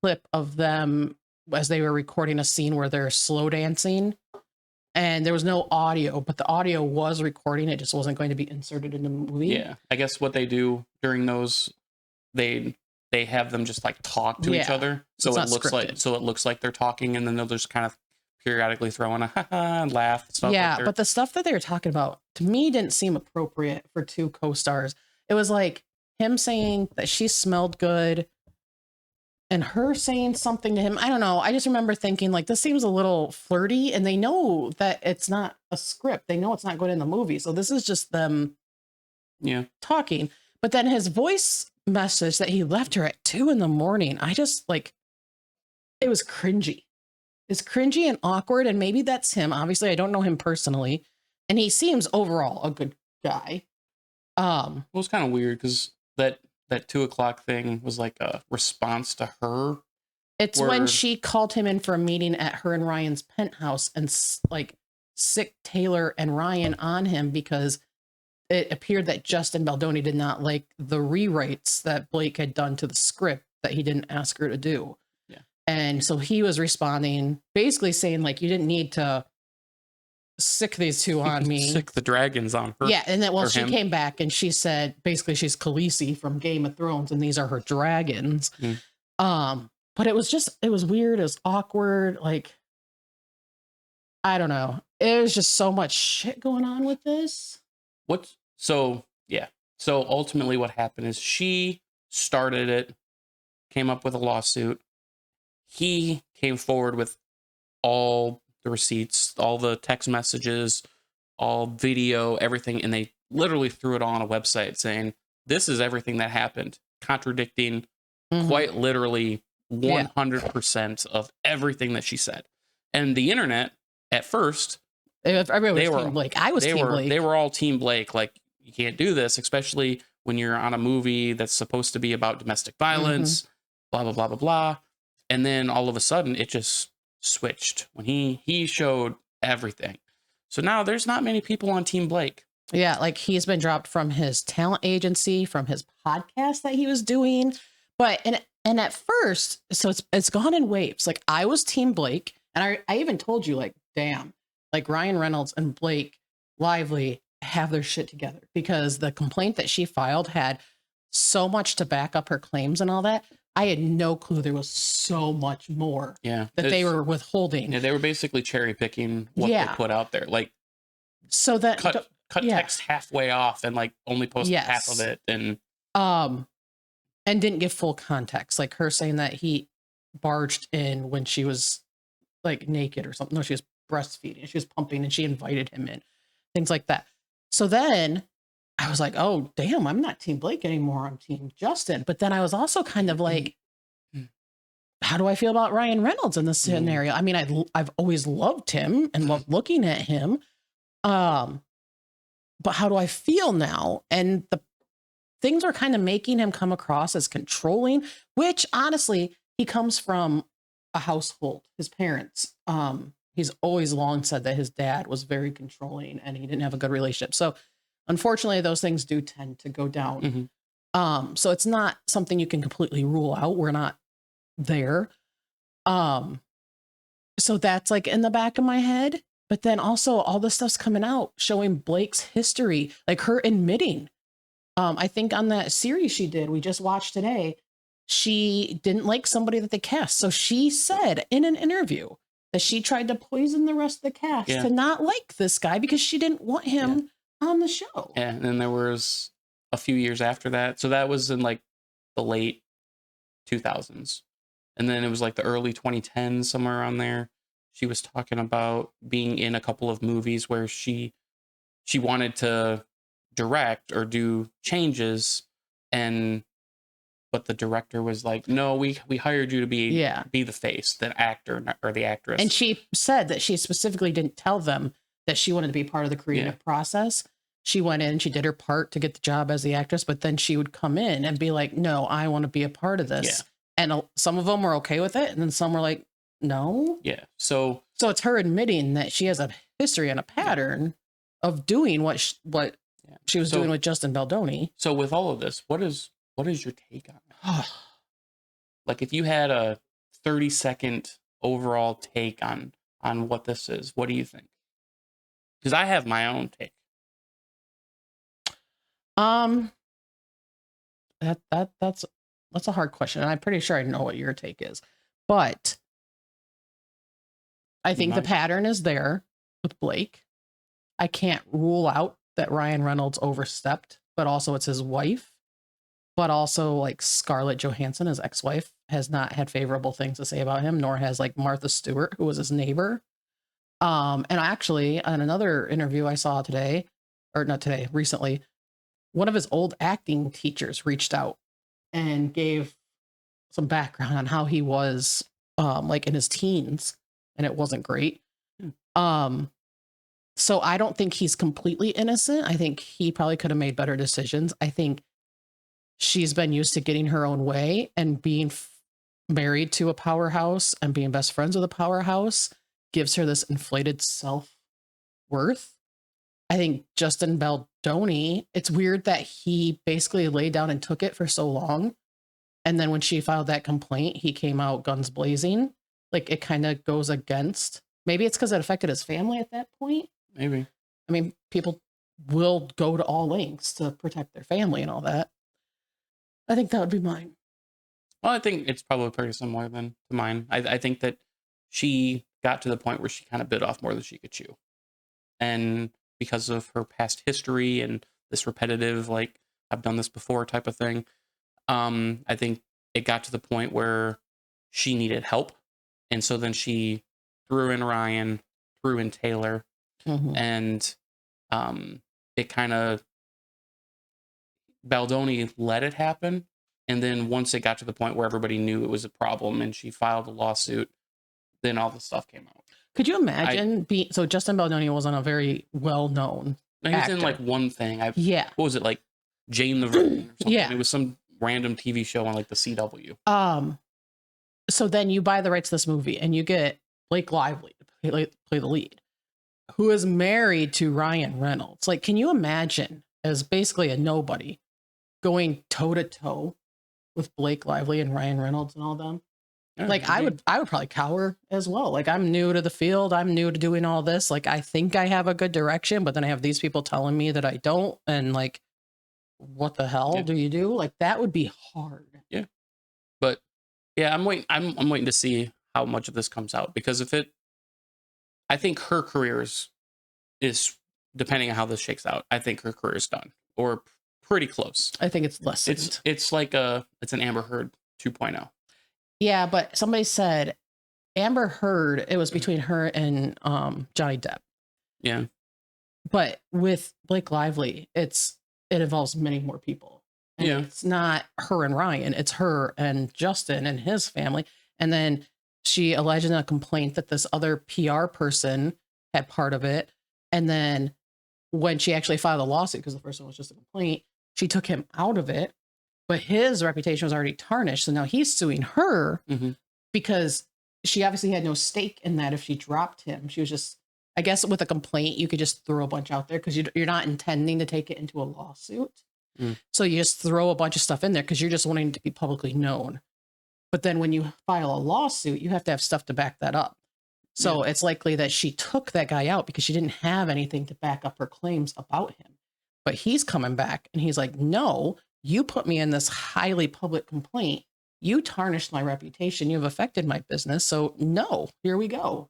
B: clip of them as they were recording a scene where they're slow dancing and there was no audio, but the audio was recording. It just wasn't going to be inserted in the movie.
A: Yeah. I guess what they do during those, they have them just like talk to each other. So it looks like they're talking, and then they'll just kind of periodically throw in a ha ha and laugh. Stuff
B: but the stuff that they were talking about to me didn't seem appropriate for two co-stars. It was like him saying that she smelled good and her saying something to him. I don't know. I just remember thinking like, this seems a little flirty, and they know that it's not a script. They know it's not going in the movie. So this is just them talking. But then his voice message that he left her at 2 a.m. I just like, it was cringy. It's cringy and awkward. And maybe that's him. Obviously, I don't know him personally. And he seems overall a good guy.
A: It was kind of weird because that 2 o'clock thing was like a response to her.
B: It's when
A: Word.
B: she called him in for a meeting at her and Ryan's penthouse and like sicked Taylor and Ryan on him because it appeared that Justin Baldoni did not like the rewrites that Blake had done to the script that he didn't ask her to do.
A: Yeah.
B: And so he was responding, basically saying, like, you didn't need to sick these two on me.
A: Sick the dragons on her.
B: Yeah. And then, well, she
A: him.
B: came back and she said, basically, she's Khaleesi from Game of Thrones and these are her dragons. But it was weird. It was awkward. Like, I don't know. It was just so much shit going on with this.
A: So ultimately what happened is she started it, came up with a lawsuit. He came forward with all the receipts, all the text messages, all video, everything. And they literally threw it all on a website saying, this is everything that happened, contradicting quite literally 100% of everything that she said. And the internet at first,
B: everybody was Team Blake. I was Team Blake.
A: They were all Team Blake. Like, you can't do this, especially when you're on a movie that's supposed to be about domestic violence, blah, blah, blah, blah, blah. And then all of a sudden it just switched when he showed everything. So now there's not many people on Team Blake.
B: Yeah, like he's been dropped from his talent agency, from his podcast that he was doing. But and at first, so it's gone in waves. Like, I was Team Blake, and I even told you, like, damn, like Ryan Reynolds and Blake Lively have their shit together, because the complaint that she filed had so much to back up her claims and all that. I had no clue there was so much more that they were withholding.
A: Yeah, they were basically cherry picking what they put out there. Like,
B: so that
A: cut text halfway off and like only post half of it, and didn't give full context. Like her saying that he barged in when she was like naked or something. No, she was breastfeeding. She was pumping and she invited him in. Things like that. So then I was like, oh, damn, I'm not Team Blake anymore. I'm Team Justin. But then I was also kind of like, how do I feel about Ryan Reynolds in this scenario? I mean, I've always loved him and loved looking at him. But how do I feel now? And the things are kind of making him come across as controlling, which honestly, he comes from a household, his parents. He's always long said that his dad was very controlling and he didn't have a good relationship. So unfortunately, those things do tend to go down. So it's not something you can completely rule out. We're not there. So that's like in the back of my head. But then also all this stuff's coming out showing Blake's history, like her admitting. I think on that series she did, we just watched today, she didn't like somebody that they cast. So she said in an interview that she tried to poison the rest of the cast to not like this guy because she didn't want him on the show. Yeah, and then there was a few years after that. So that was in like the late 2000s. And then it was like the early 2010s, somewhere around there. She was talking about being in a couple of movies where she wanted to direct or do changes, but the director was like, no, we hired you to be the face, the actor or the actress.
B: And she said that she specifically didn't tell them that she wanted to be part of the creative process. She went in, she did her part to get the job as the actress, but then she would come in and be like, no, I want to be a part of this. And some of them were okay with it. And then some were like, no.
A: Yeah. So
B: it's her admitting that she has a history and a pattern of doing what she was doing with Justin Baldoni.
A: So with all of this, what is your take on it? Like, if you had a 30-second overall take on what this is, what do you think? Because I have my own take.
B: That's a hard question, and I'm pretty sure I know what your take is, but I think the pattern is there with Blake. I can't rule out that Ryan Reynolds overstepped, but also it's his wife. But also, like, Scarlett Johansson, his ex-wife, has not had favorable things to say about him, nor has like Martha Stewart, who was his neighbor. And actually, on another interview I saw recently, one of his old acting teachers reached out and gave some background on how he was like in his teens, and it wasn't great. So I don't think he's completely innocent. I think he probably could have made better decisions. I think she's been used to getting her own way and being married to a powerhouse and being best friends with a powerhouse gives her this inflated self-worth. I think Justin Baldoni, it's weird that he basically laid down and took it for so long. And then when she filed that complaint, he came out guns blazing. Like it kind of goes against, maybe it's because it affected his family at that point.
A: Maybe.
B: I mean, people will go to all lengths to protect their family and all that. I think that would be mine.
A: Well, I think it's probably pretty similar than to mine. I think that she got to the point where she kind of bit off more than she could chew. And because of her past history and this repetitive, like, I've done this before type of thing, I think it got to the point where she needed help. And so then she threw in Ryan, threw in Taylor, and it kind of, Baldoni let it happen. And then once it got to the point where everybody knew it was a problem and she filed a lawsuit, then all the stuff came out.
B: Could you imagine so Justin Baldoni wasn't a very well-known
A: He was
B: actor.
A: in like one thing.
B: Yeah.
A: What was it, like Jane the Virgin or something?
B: Yeah.
A: It was some random TV show on like the CW.
B: So then you buy the rights to this movie and you get Blake Lively to play the lead, who is married to Ryan Reynolds. Like, can you imagine as basically a nobody going toe to toe with Blake Lively and Ryan Reynolds and all them?
A: Yeah,
B: Like I would probably cower as well. Like I'm new to the field. I'm new to doing all this. Like I think I have a good direction, but then I have these people telling me that I don't. And like, what the hell do you do? Like that would be hard.
A: Yeah. But yeah, I'm waiting to see how much of this comes out, because I think her career is depending on how this shakes out, I think her career is done or pretty close.
B: I think it's lessened.
A: It's like it's an Amber Heard 2.0.
B: Yeah, but somebody said Amber Heard, it was between her and Johnny Depp.
A: Yeah.
B: But with Blake Lively, it involves many more people. And it's not her and Ryan, it's her and Justin and his family. And then she alleged in a complaint that this other PR person had part of it. And then when she actually filed a lawsuit, because the first one was just a complaint, she took him out of it. But his reputation was already tarnished. So now he's suing her because she obviously had no stake in that if she dropped him. She was just, I guess with a complaint, you could just throw a bunch out there because you're not intending to take it into a lawsuit. So you just throw a bunch of stuff in there because you're just wanting to be publicly known. But then when you file a lawsuit, you have to have stuff to back that up. So it's likely that she took that guy out because she didn't have anything to back up her claims about him. But he's coming back and he's like, no, you put me in this highly public complaint. You tarnished my reputation. You've affected my business. So no, here we go.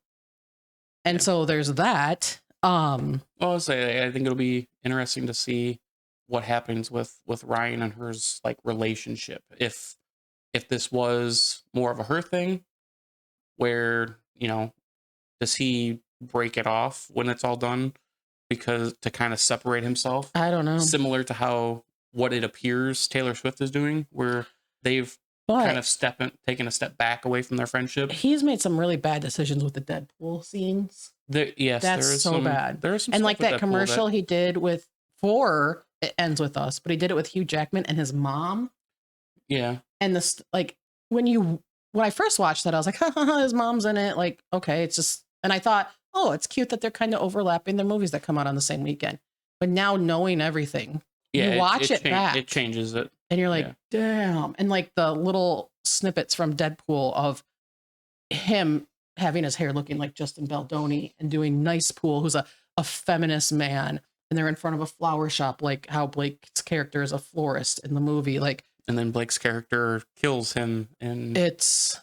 B: And so there's that.
A: Well, I'll say I think it'll be interesting to see what happens with Ryan and her's like relationship. If this was more of a her thing, where, you know, does he break it off when it's all done because to kind of separate himself?
B: I don't know.
A: Similar to what it appears Taylor Swift is doing, where they've kind of taken a step back away from their friendship.
B: He's made some really bad decisions with the Deadpool scenes. That's so bad.
A: There is some
B: and
A: stuff
B: like
A: with
B: that
A: Deadpool
B: commercial he did It Ends With Us, but he did it with Hugh Jackman and his mom.
A: Yeah.
B: And this, like, when I first watched that, I was like, his mom's in it. Like, okay, it's just, and I thought, oh, it's cute that they're kind of overlapping their movies that come out on the same weekend. But now knowing everything, you watch it back.
A: It changes it.
B: And you're like, damn. And like the little snippets from Deadpool of him having his hair looking like Justin Baldoni and doing Nice Pool, who's a feminist man. And they're in front of a flower shop, like how Blake's character is a florist in the movie. Like,
A: and then Blake's character kills him. And
B: it's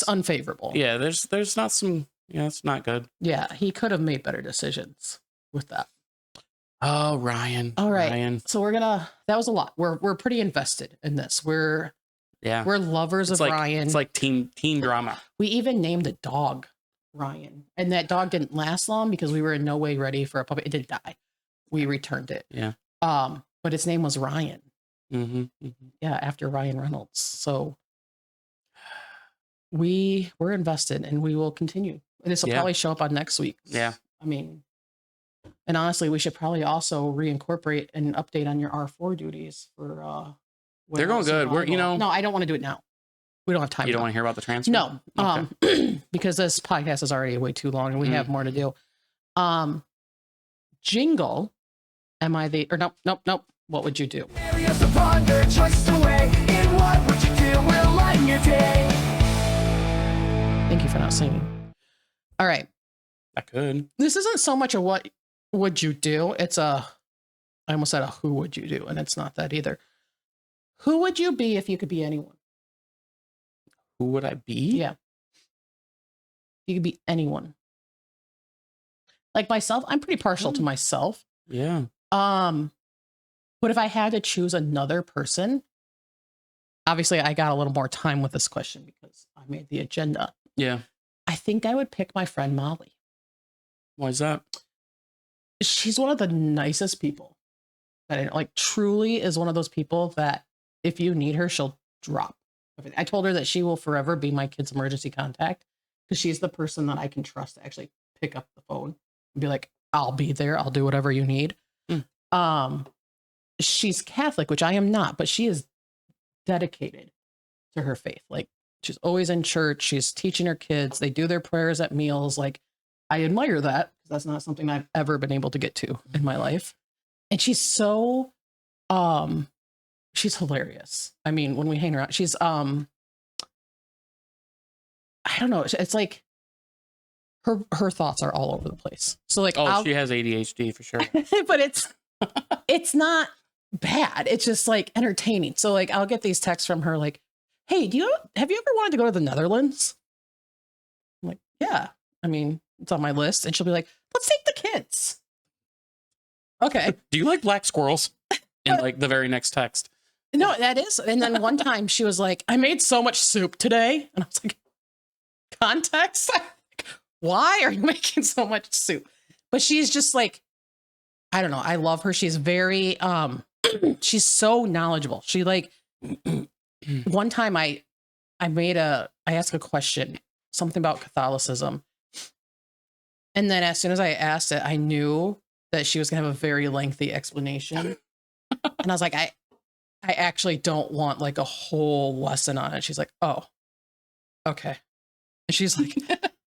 B: unfavorable.
A: Yeah. There's not some, it's not good.
B: Yeah. He could have made better decisions with that.
A: Oh, Ryan.
B: All right.
A: Ryan.
B: So that was a lot. We're pretty invested in this. We're lovers of Ryan.
A: It's like teen drama.
B: We even named the dog Ryan. And that dog didn't last long because we were in no way ready for a puppy. It didn't die. We returned it.
A: Yeah.
B: But its name was Ryan.
A: Yeah,
B: after Ryan Reynolds. So we're invested and we will continue. This will probably show up on next week.
A: Yeah.
B: I mean, And honestly, we should probably also reincorporate an update on your R4 duties for
A: They're going good. We're, you know,
B: No, I don't want to do it now. We don't have time.
A: you don't
B: now.
A: want to hear about the transfer?
B: No.
A: Okay.
B: Because this podcast is already way too long and we have more to do. Jingle. Am I the, or nope. What would you do?
C: Areas to ponder, choices to weigh. In what would you do? We'll lighten your day.
B: Thank you for not singing. All right.
A: I could.
B: This isn't so much a what would you do? It's a, I almost said a who would you do? And it's not that either. Who would you be if you could be anyone?
A: Who would I be?
B: Yeah. You could be anyone. Like myself, I'm pretty partial to myself.
A: Yeah.
B: But if I had to choose another person, obviously I got a little more time with this question because I made the agenda.
A: Yeah.
B: I think I would pick my friend Molly.
A: Why is that?
B: She's one of the nicest people. But like truly is one of those people that if you need her, she'll drop. I told her that she will forever be my kid's emergency contact because she's the person that I can trust to actually pick up the phone and be like, I'll be there. I'll do whatever you need. She's Catholic, which I am not, but she is dedicated to her faith. Like she's always in church. She's teaching her kids. They do their prayers at meals. Like I admire that because that's not something I've ever been able to get to in my life. And she's so, she's hilarious. I mean, when we hang around, she's, I don't know. It's like her thoughts are all over the place. So like,
A: she has ADHD for sure.
B: But it's not bad. It's just like entertaining. So like, I'll get these texts from her like, hey, have you ever wanted to go to the Netherlands? I'm like, yeah, I mean, it's on my list. And she'll be like, let's take the kids. Okay.
A: Do you like black squirrels? In like the very next text.
B: No, that is. And then one time she was like, I made so much soup today. And I was like, context? Why are you making so much soup? But she's just like, I don't know. I love her. She's very, she's so knowledgeable. She like, one time I asked a question, something about Catholicism. And then as soon as I asked it, I knew that she was gonna have a very lengthy explanation. And I was like, I actually don't want like a whole lesson on it. She's like, oh, okay. And she's like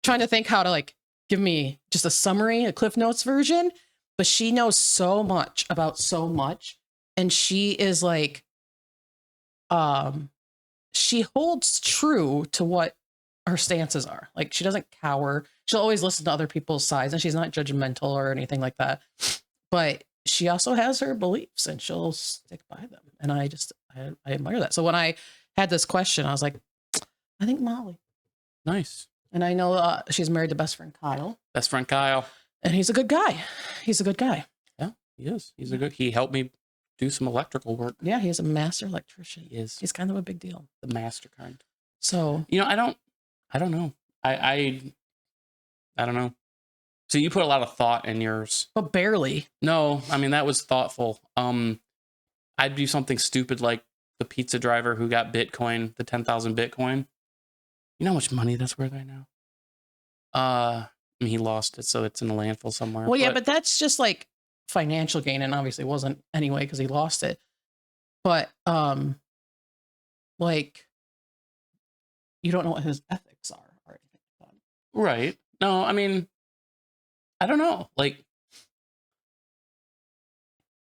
B: trying to think how to like give me just a summary, a Cliff Notes version. But she knows so much about so much. And she is like, she holds true to what her stances are. Like she doesn't cower. She'll always listen to other people's sides and she's not judgmental or anything like that. But she also has her beliefs and she'll stick by them. And I admire that. So when I had this question, I was like, I think Molly.
A: Nice.
B: And I know she's married to best friend Kyle.
A: Best friend Kyle.
B: And he's a good guy. He's a good guy.
A: Yeah, he is. He helped me do some electrical work.
B: Yeah, he's a master electrician.
A: He is.
B: He's kind of a big deal.
A: The master kind.
B: So,
A: you know, I don't know. I don't know. So you put a lot of thought in yours.
B: But barely.
A: No, I mean, that was thoughtful. I'd do something stupid like the pizza driver who got Bitcoin, the 10,000 Bitcoin. You know how much money that's worth right now? I mean, he lost it, so it's in a landfill somewhere.
B: Well, yeah, but that's just like financial gain, and obviously wasn't anyway because he lost it. But like, you don't know what his ethics are or anything like that.
A: Right. No, I mean, I don't know. Like,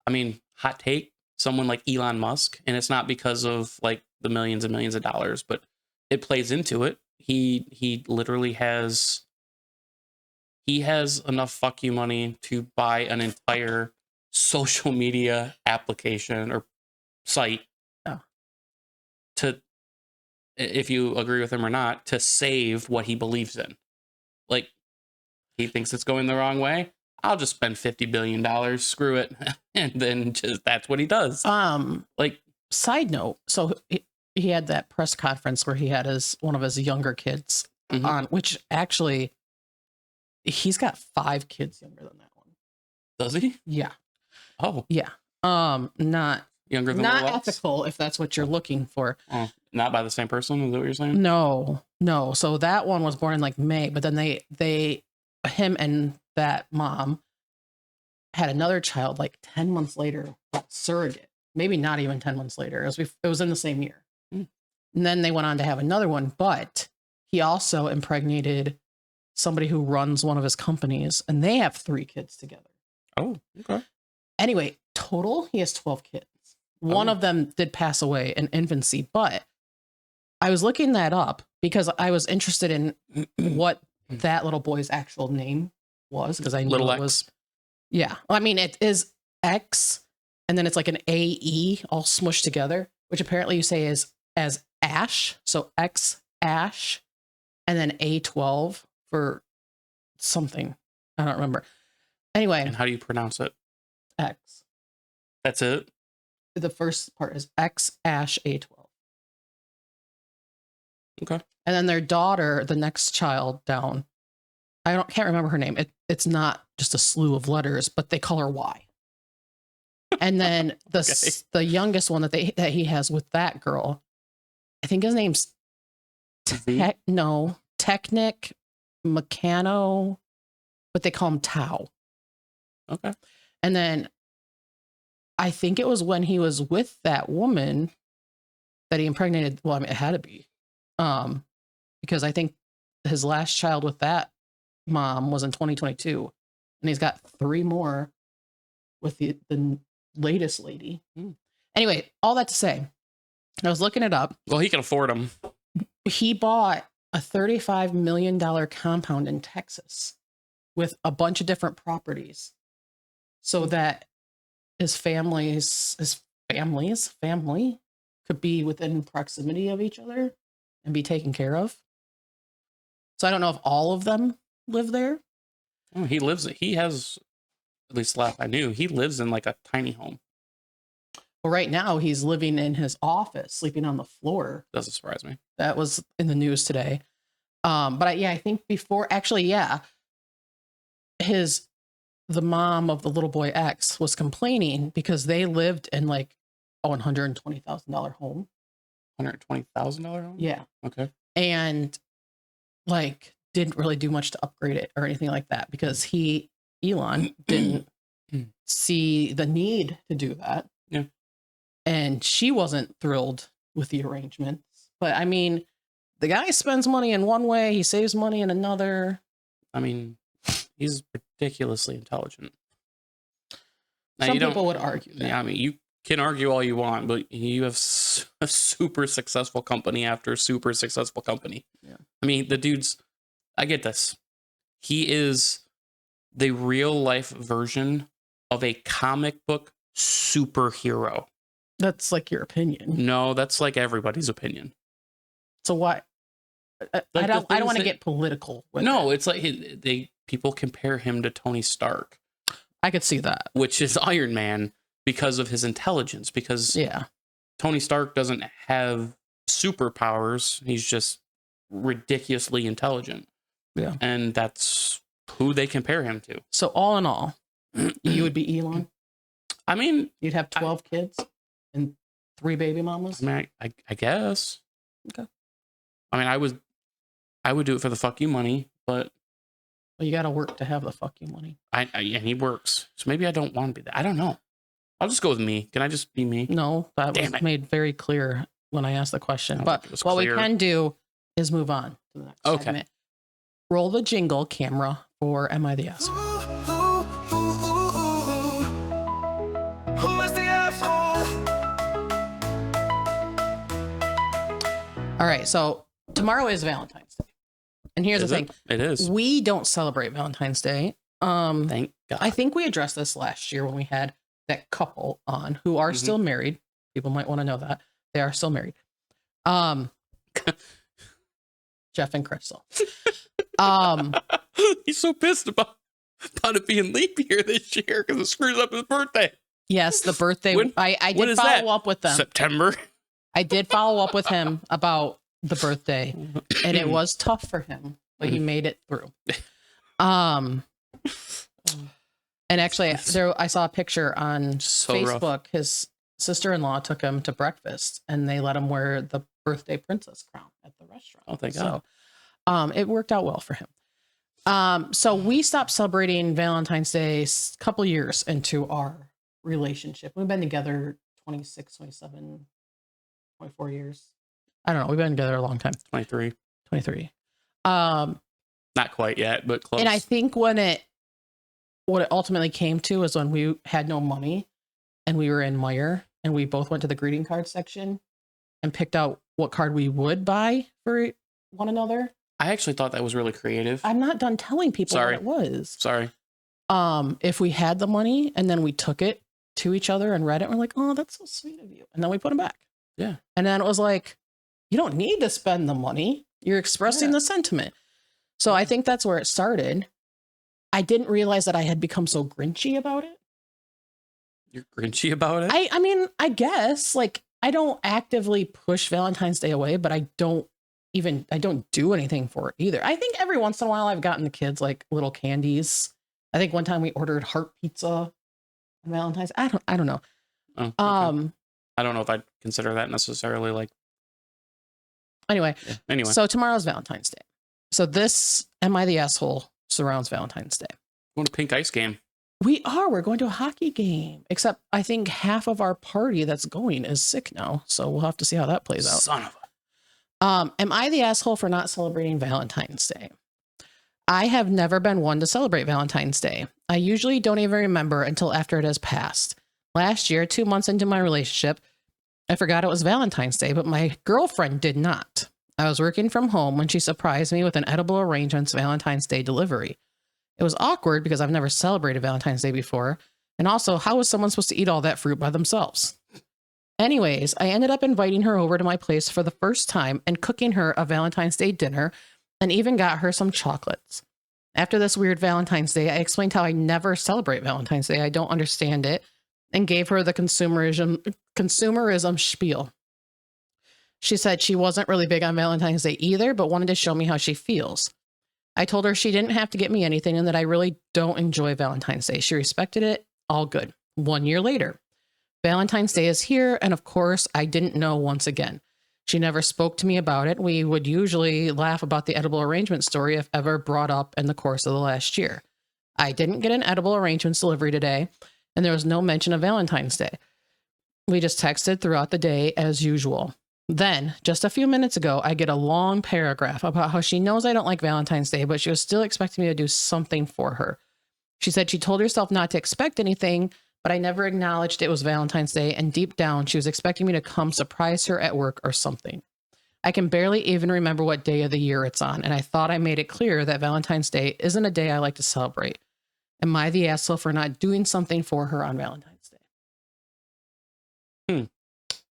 A: I mean, hot take, someone like Elon Musk, and it's not because of like the millions and millions of dollars, but it plays into it. He literally has enough fuck you money to buy an entire social media application or site to, if you agree with him or not, to save what he believes in. Like, he thinks it's going the wrong way. I'll just spend $50 billion. Screw it. And then just, that's what he does. Like,
B: side note. So he had that press conference where he had one of his younger kids on, which actually he's got 5 kids younger than that one.
A: Does he?
B: Yeah.
A: Oh.
B: Yeah. Not
A: younger than
B: not ethical if that's what you're looking for.
A: Oh, not by the same person? Is that what you're saying?
B: No. So that one was born in like May, but then him and that mom had another child like 10 months later, surrogate, maybe not even 10 months later. It was in the same year.
A: Mm.
B: And then they went on to have another one, but he also impregnated somebody who runs one of his companies, and they have 3 kids together.
A: Oh, okay.
B: Anyway, total, he has 12 kids. One of them did pass away in infancy, but I was looking that up because I was interested in what that little boy's actual name was, because I knew
A: Little
B: it
A: X.
B: was. Yeah. I mean, it is X, and then it's like an AE all smushed together, which apparently you say is as Ash. So X Ash, and then A12 for something. I don't remember. Anyway.
A: And how do you pronounce it?
B: X.
A: That's it?
B: The first part is X Ash A12.
A: Okay.
B: And then their daughter, the next child down, can't remember her name. It's not just a slew of letters, but they call her Y. And then the youngest one that he has with that girl, I think his name's Technic Meccano, but they call him Tao.
A: Okay.
B: And then I think it was when he was with that woman that he impregnated. Well, I mean, it had to be. Because I think his last child with that mom was in 2022, and he's got 3 more with the latest lady. Anyway, all that to say, I was looking it up.
A: Well, he can afford them.
B: He bought a $35 million compound in Texas with a bunch of different properties so that his family could be within proximity of each other and be taken care of. So I don't know if all of them live there.
A: Oh, he has, at least last I knew, he lives in like a tiny home.
B: Well, right now he's living in his office, sleeping on the floor.
A: Doesn't surprise me.
B: That was in the news today. But I think before, actually, yeah, the mom of the little boy X was complaining because they lived in like $120,000 home.
A: $120,000 home?
B: Yeah.
A: Okay.
B: And like didn't really do much to upgrade it or anything like that because Elon didn't see the need to do that.
A: Yeah.
B: And she wasn't thrilled with the arrangements. But I mean, the guy spends money in one way, he saves money in another.
A: I mean, he's ridiculously intelligent. Now,
B: some people would argue that.
A: Yeah, I mean, you can argue all you want, but you have a super successful company after super successful company.
B: Yeah.
A: I mean, the dude's, I get this. He is the real life version of a comic book superhero.
B: That's like your opinion.
A: No, that's like everybody's opinion.
B: So why? I don't want to get political with
A: No,
B: it.
A: it's like people compare him to Tony Stark.
B: I could see that.
A: Which is Iron Man because of his intelligence. Because Tony Stark doesn't have superpowers. He's just ridiculously intelligent.
B: Yeah.
A: And that's who they compare him to.
B: So all in all, you would be Elon?
A: I mean...
B: You'd have 12 kids and 3 baby mamas?
A: I mean, I guess.
B: Okay.
A: I mean, I would do it for the fuck you money, but...
B: Well, you got to work to have the fuck you money.
A: And he works. So maybe I don't want to be that. I don't know. I'll just go with me. Can I just be me?
B: No, that was made very clear when I asked the question. But what
A: clear.
B: we can do is move on to the next segment. Roll the jingle camera for Am I the Asshole?
C: Who is the asshole?
B: All right, so tomorrow is Valentine's Day. And here's the thing.
A: It is.
B: We don't celebrate Valentine's Day.
A: Thank God.
B: I think we addressed this last year when we had that couple on who are still married. People might want to know that. They are still married. Jeff and Crystal.
A: He's so pissed about it being leap year this year because it screws up his birthday.
B: Yes, the birthday. I did follow up with them.
A: September.
B: I did follow up with him about the birthday, and it was tough for him, but he made it through. And actually, I saw a picture on Facebook.
A: Rough.
B: His sister-in-law took him to breakfast, and they let him wear the birthday princess crown at the restaurant.
A: Oh, thank God.
B: So, it worked out well for him. So we stopped celebrating Valentine's Day a couple years into our relationship. We've been together 26, 27, 24 years. I don't know. We've been together a long time.
A: 23.
B: 23.
A: Not quite yet, but close.
B: And I think what it ultimately came to is when we had no money and we were in Meijer and we both went to the greeting card section and picked out what card we would buy for one another.
A: I actually thought that was really creative.
B: I'm not done telling people what it was.
A: Sorry.
B: If we had the money and then we took it to each other and read it, we're like, oh, that's so sweet of you. And then we put them back.
A: Yeah.
B: And then it was like, you don't need to spend the money. You're expressing the sentiment. So I think that's where it started. I didn't realize that I had become so grinchy about it.
A: You're grinchy about it?
B: I mean, I guess like I don't actively push Valentine's Day away, but I don't do anything for it either. I think every once in a while I've gotten the kids like little candies. I think one time we ordered heart pizza on Valentine's. I don't know.
A: Oh, okay. I don't know if I'd consider that necessarily like.
B: Anyway.
A: So
B: tomorrow's Valentine's Day. So this Am I the Asshole surrounds Valentine's Day.
A: Going to Pink Ice game.
B: We're going to a hockey game, except I think half of our party that's going is sick now. So we'll have to see how that plays out.
A: Son of
B: a. Am I the asshole for not celebrating Valentine's Day? I have never been one to celebrate Valentine's Day. I usually don't even remember until after it has passed. Last year, 2 months into my relationship, I forgot it was Valentine's Day, but my girlfriend did not. I was working from home when she surprised me with an edible arrangement's Valentine's Day delivery. It was awkward because I've never celebrated Valentine's Day before. And also, how was someone supposed to eat all that fruit by themselves? Anyways, I ended up inviting her over to my place for the first time and cooking her a Valentine's Day dinner and even got her some chocolates. After this weird Valentine's Day, I explained how I never celebrate Valentine's Day. I don't understand it and gave her the consumerism spiel. She said she wasn't really big on Valentine's Day either, but wanted to show me how she feels. I told her she didn't have to get me anything and that I really don't enjoy Valentine's Day. She respected it. All good. 1 year later, Valentine's Day is here. And of course, I didn't know once again. She never spoke to me about it. We would usually laugh about the edible arrangement story if ever brought up in the course of the last year. I didn't get an edible arrangements delivery today, and there was no mention of Valentine's Day. We just texted throughout the day as usual. Then, just a few minutes ago, I get a long paragraph about how she knows I don't like Valentine's Day, but she was still expecting me to do something for her. She said she told herself not to expect anything, but I never acknowledged it was Valentine's Day, and deep down, she was expecting me to come surprise her at work or something. I can barely even remember what day of the year it's on, and I thought I made it clear that Valentine's Day isn't a day I like to celebrate. Am I the asshole for not doing something for her on Valentine's Day?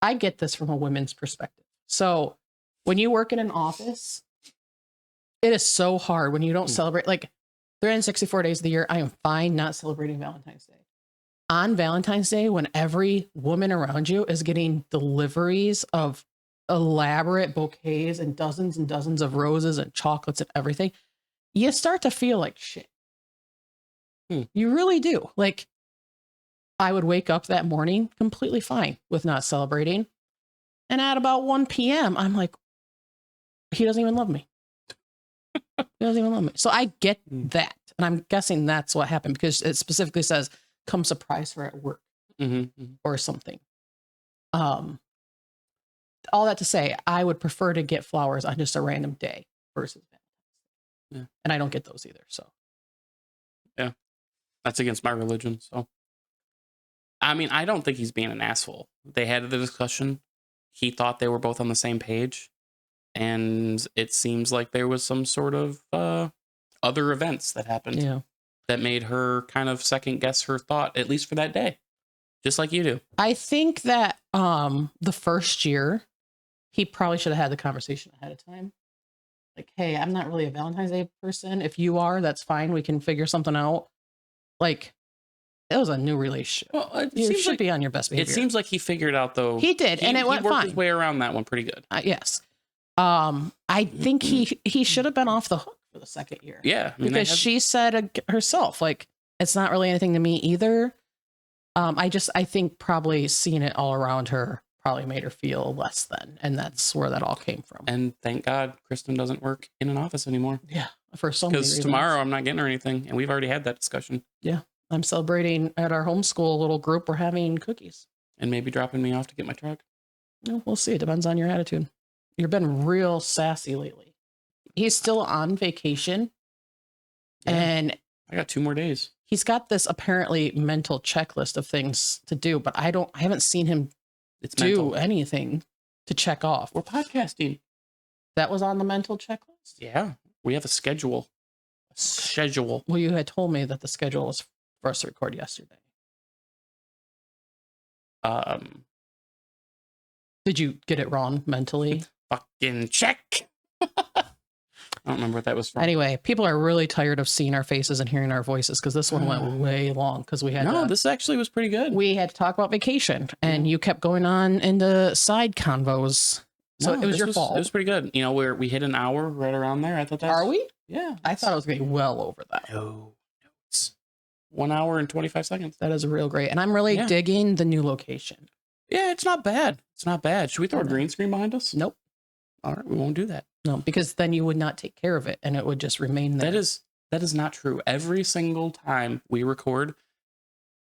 B: I get this from a women's perspective. So when you work in an office, it is so hard when you don't celebrate. Like 364 days of the year, I am fine not celebrating Valentine's Day. On Valentine's Day, when every woman around you is getting deliveries of elaborate bouquets and dozens of roses and chocolates and everything, you start to feel like shit. You really do. Like, I would wake up that morning completely fine with not celebrating. And at about 1 p.m., I'm like, he doesn't even love me. He doesn't even love me. So I get that. And I'm guessing that's what happened because it specifically says, come surprise her at work or something. All that to say, I would prefer to get flowers on just a random day versus Valentine's Day. And I don't get those either. So,
A: yeah, that's against my religion. So, I mean, I don't think he's being an asshole. They had the discussion. He thought they were both on the same page. And it seems like there was some sort of other events that happened that made her kind of second guess her thought, at least for that day, just like you do.
B: I think that the first year, he probably should have had the conversation ahead of time. Like, hey, I'm not really a Valentine's Day person. If you are, that's fine. We can figure something out. Like, it was a new relationship. Well, you should be on your best behavior.
A: It seems like he figured out, though.
B: He did, and it went fine. He worked
A: his way around that one pretty good.
B: Yes. I think he should have been off the hook for the second year.
A: Yeah.
B: I mean, because she said herself, like, it's not really anything to me either. I think probably seeing it all around her probably made her feel less than. And that's where that all came from.
A: And thank God Kristen doesn't work in an office anymore.
B: Yeah. for so many
A: Because
B: reasons.
A: tomorrow I'm not getting her anything, and we've already had that discussion.
B: I'm celebrating at our homeschool little group. We're having cookies.
A: And maybe dropping me off to get my truck.
B: No, we'll see. It depends on your attitude. You've been real sassy lately. He's still on vacation,
A: Yeah.
B: and
A: I got 2 more days.
B: he's got this apparently mental checklist of things to do, but I haven't seen him
A: It's
B: do
A: mental.
B: anything to check off.
A: We're podcasting.
B: That was on the mental checklist?
A: Yeah. We have a schedule. A schedule.
B: Well, you had told me that the schedule was for us to record yesterday. Did you get it wrong mentally?
A: Fucking check. I don't remember what that was from.
B: Anyway, people are really tired of seeing our faces and hearing our voices because this one went way long because we had
A: No,
B: to,
A: this actually was pretty good.
B: we had to talk about vacation and you kept going on into side convos. So
A: No,
B: it was
A: this
B: your fault.
A: It was pretty good. You know, we hit an hour right around there. I thought that
B: Are we?
A: Yeah.
B: I thought it was going to be well over that.
A: No. It's 1 hour and 25 seconds.
B: That is real great. And I'm really
A: Yeah.
B: digging the new location.
A: Yeah, it's not bad. It's not bad. Should we throw a green screen behind us?
B: Nope.
A: All right, we won't do that.
B: No, because then you would not take care of it and it would just remain there.
A: That is not true. Every single time we record,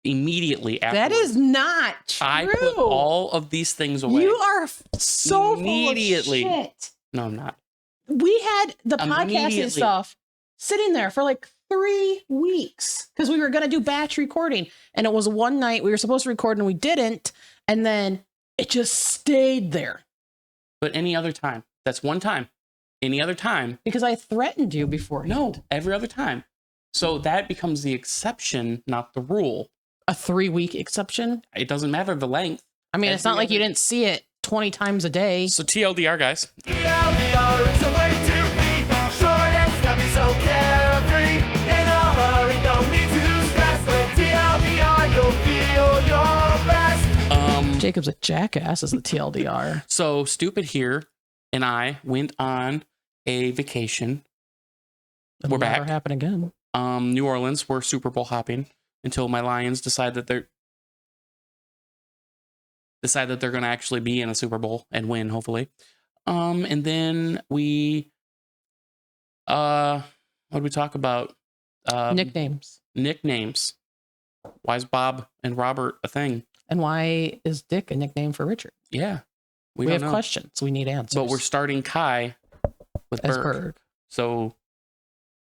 A: immediately after
B: That is not true.
A: I put all of these things away.
B: You are so
A: Immediately.
B: full of shit.
A: No, I'm not.
B: We had the podcasting
A: Immediately.
B: stuff sitting there for like 3 weeks because we were going to do batch recording. And it was one night we were supposed to record and we didn't. And then it just stayed there
A: But any other time, that's one time. Any other time,
B: because I threatened you before.
A: no, every other time. So that becomes the exception, not the rule.
B: A 3-week exception.
A: It doesn't matter the length.
B: I mean, it's not
A: Every
B: like you
A: other-
B: didn't see it 20 times a day.
A: So TLDR, guys.
C: TLDR is a way to be short and snappy, so carefree. In a hurry, don't need to stress. With TLDR, you'll feel your best.
B: Jacob's a jackass is the TLDR.
A: So Stupid here and I went on a vacation.
B: It'll
A: We're
B: never
A: back.
B: happen again.
A: New Orleans, we're Super Bowl hopping until my Lions decide that they're going to actually be in a Super Bowl and win, hopefully. And then we, what did we talk about?
B: Nicknames.
A: Nicknames. Why is Bob and Robert a thing?
B: And why is Dick a nickname for Richard?
A: Yeah,
B: We
A: don't
B: have
A: know.
B: questions. We need answers.
A: But we're starting Kai with
B: as
A: Berg.
B: Berg.
A: So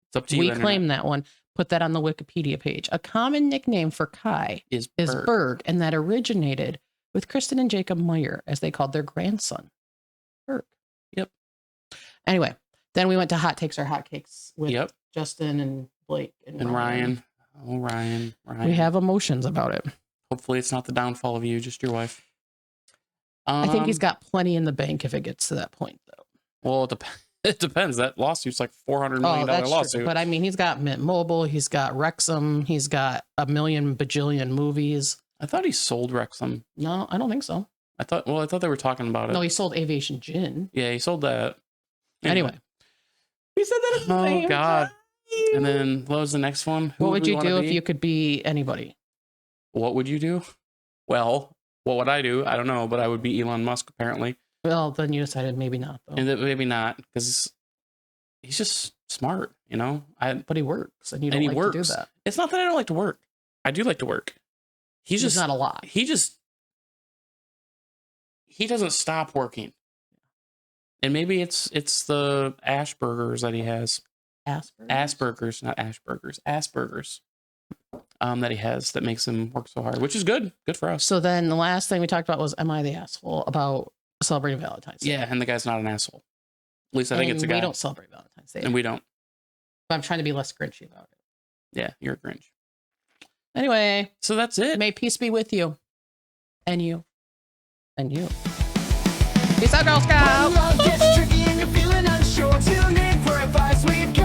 A: it's up to you.
B: We
A: Internet.
B: claim that one. Put that on the Wikipedia page. A common nickname for Kai
A: is
B: is
A: Berg.
B: Berg, and that originated with Kristen and Jacob Meyer, as they called their grandson, Berg.
A: Yep.
B: Anyway, then we went to Hot Takes or Hot Cakes with
A: Yep.
B: Justin and Blake and
A: And Ryan. Oh, Ryan.
B: We have emotions about it.
A: Hopefully, it's not the downfall of you, just your wife.
B: I think he's got plenty in the bank if it gets to that point, though.
A: Well, it depends. That lawsuit's like $400 million
B: that's
A: lawsuit.
B: true. But I mean, he's got Mint Mobile, he's got Wrexham, he's got a million bajillion movies.
A: I thought he sold Wrexham.
B: No, I don't think so.
A: I thought they were talking about it.
B: No, he sold Aviation Gin.
A: Yeah, he sold that.
B: Anyway. He said that at the
A: Oh,
B: same
A: God.
B: time.
A: And then what was the next one? Who
B: What would
A: we
B: you
A: wanna
B: do if
A: be?
B: you could be anybody?
A: What would you do? Well, what would I do? I don't know, but I would be Elon Musk apparently.
B: Well, then you decided maybe not, though.
A: And maybe not, because he's just smart, you know?
B: But he works, and you don't
A: And he
B: like
A: works.
B: to do that.
A: It's not that I don't like to work. I do like to work. He's
B: It's
A: just
B: not a lot.
A: he doesn't stop working. And maybe it's the Asperger's that he has. Asperger's, not Ashburgers. Asperger's. That he has that makes him work so hard, which is good. Good for us.
B: So then the last thing we talked about was, am I the asshole about celebrating Valentine's Day?
A: Yeah, and the guy's not an asshole. At least I think it's a guy.
B: We don't celebrate Valentine's Day.
A: And we don't.
B: But I'm trying to be less grinchy about it.
A: Yeah, you're a Grinch.
B: Anyway,
A: So that's it.
B: may peace be with you. And you. And you. Peace out, Girl Scout!
C: When love gets tricky and you're feeling unsure, tune in for advice we've got.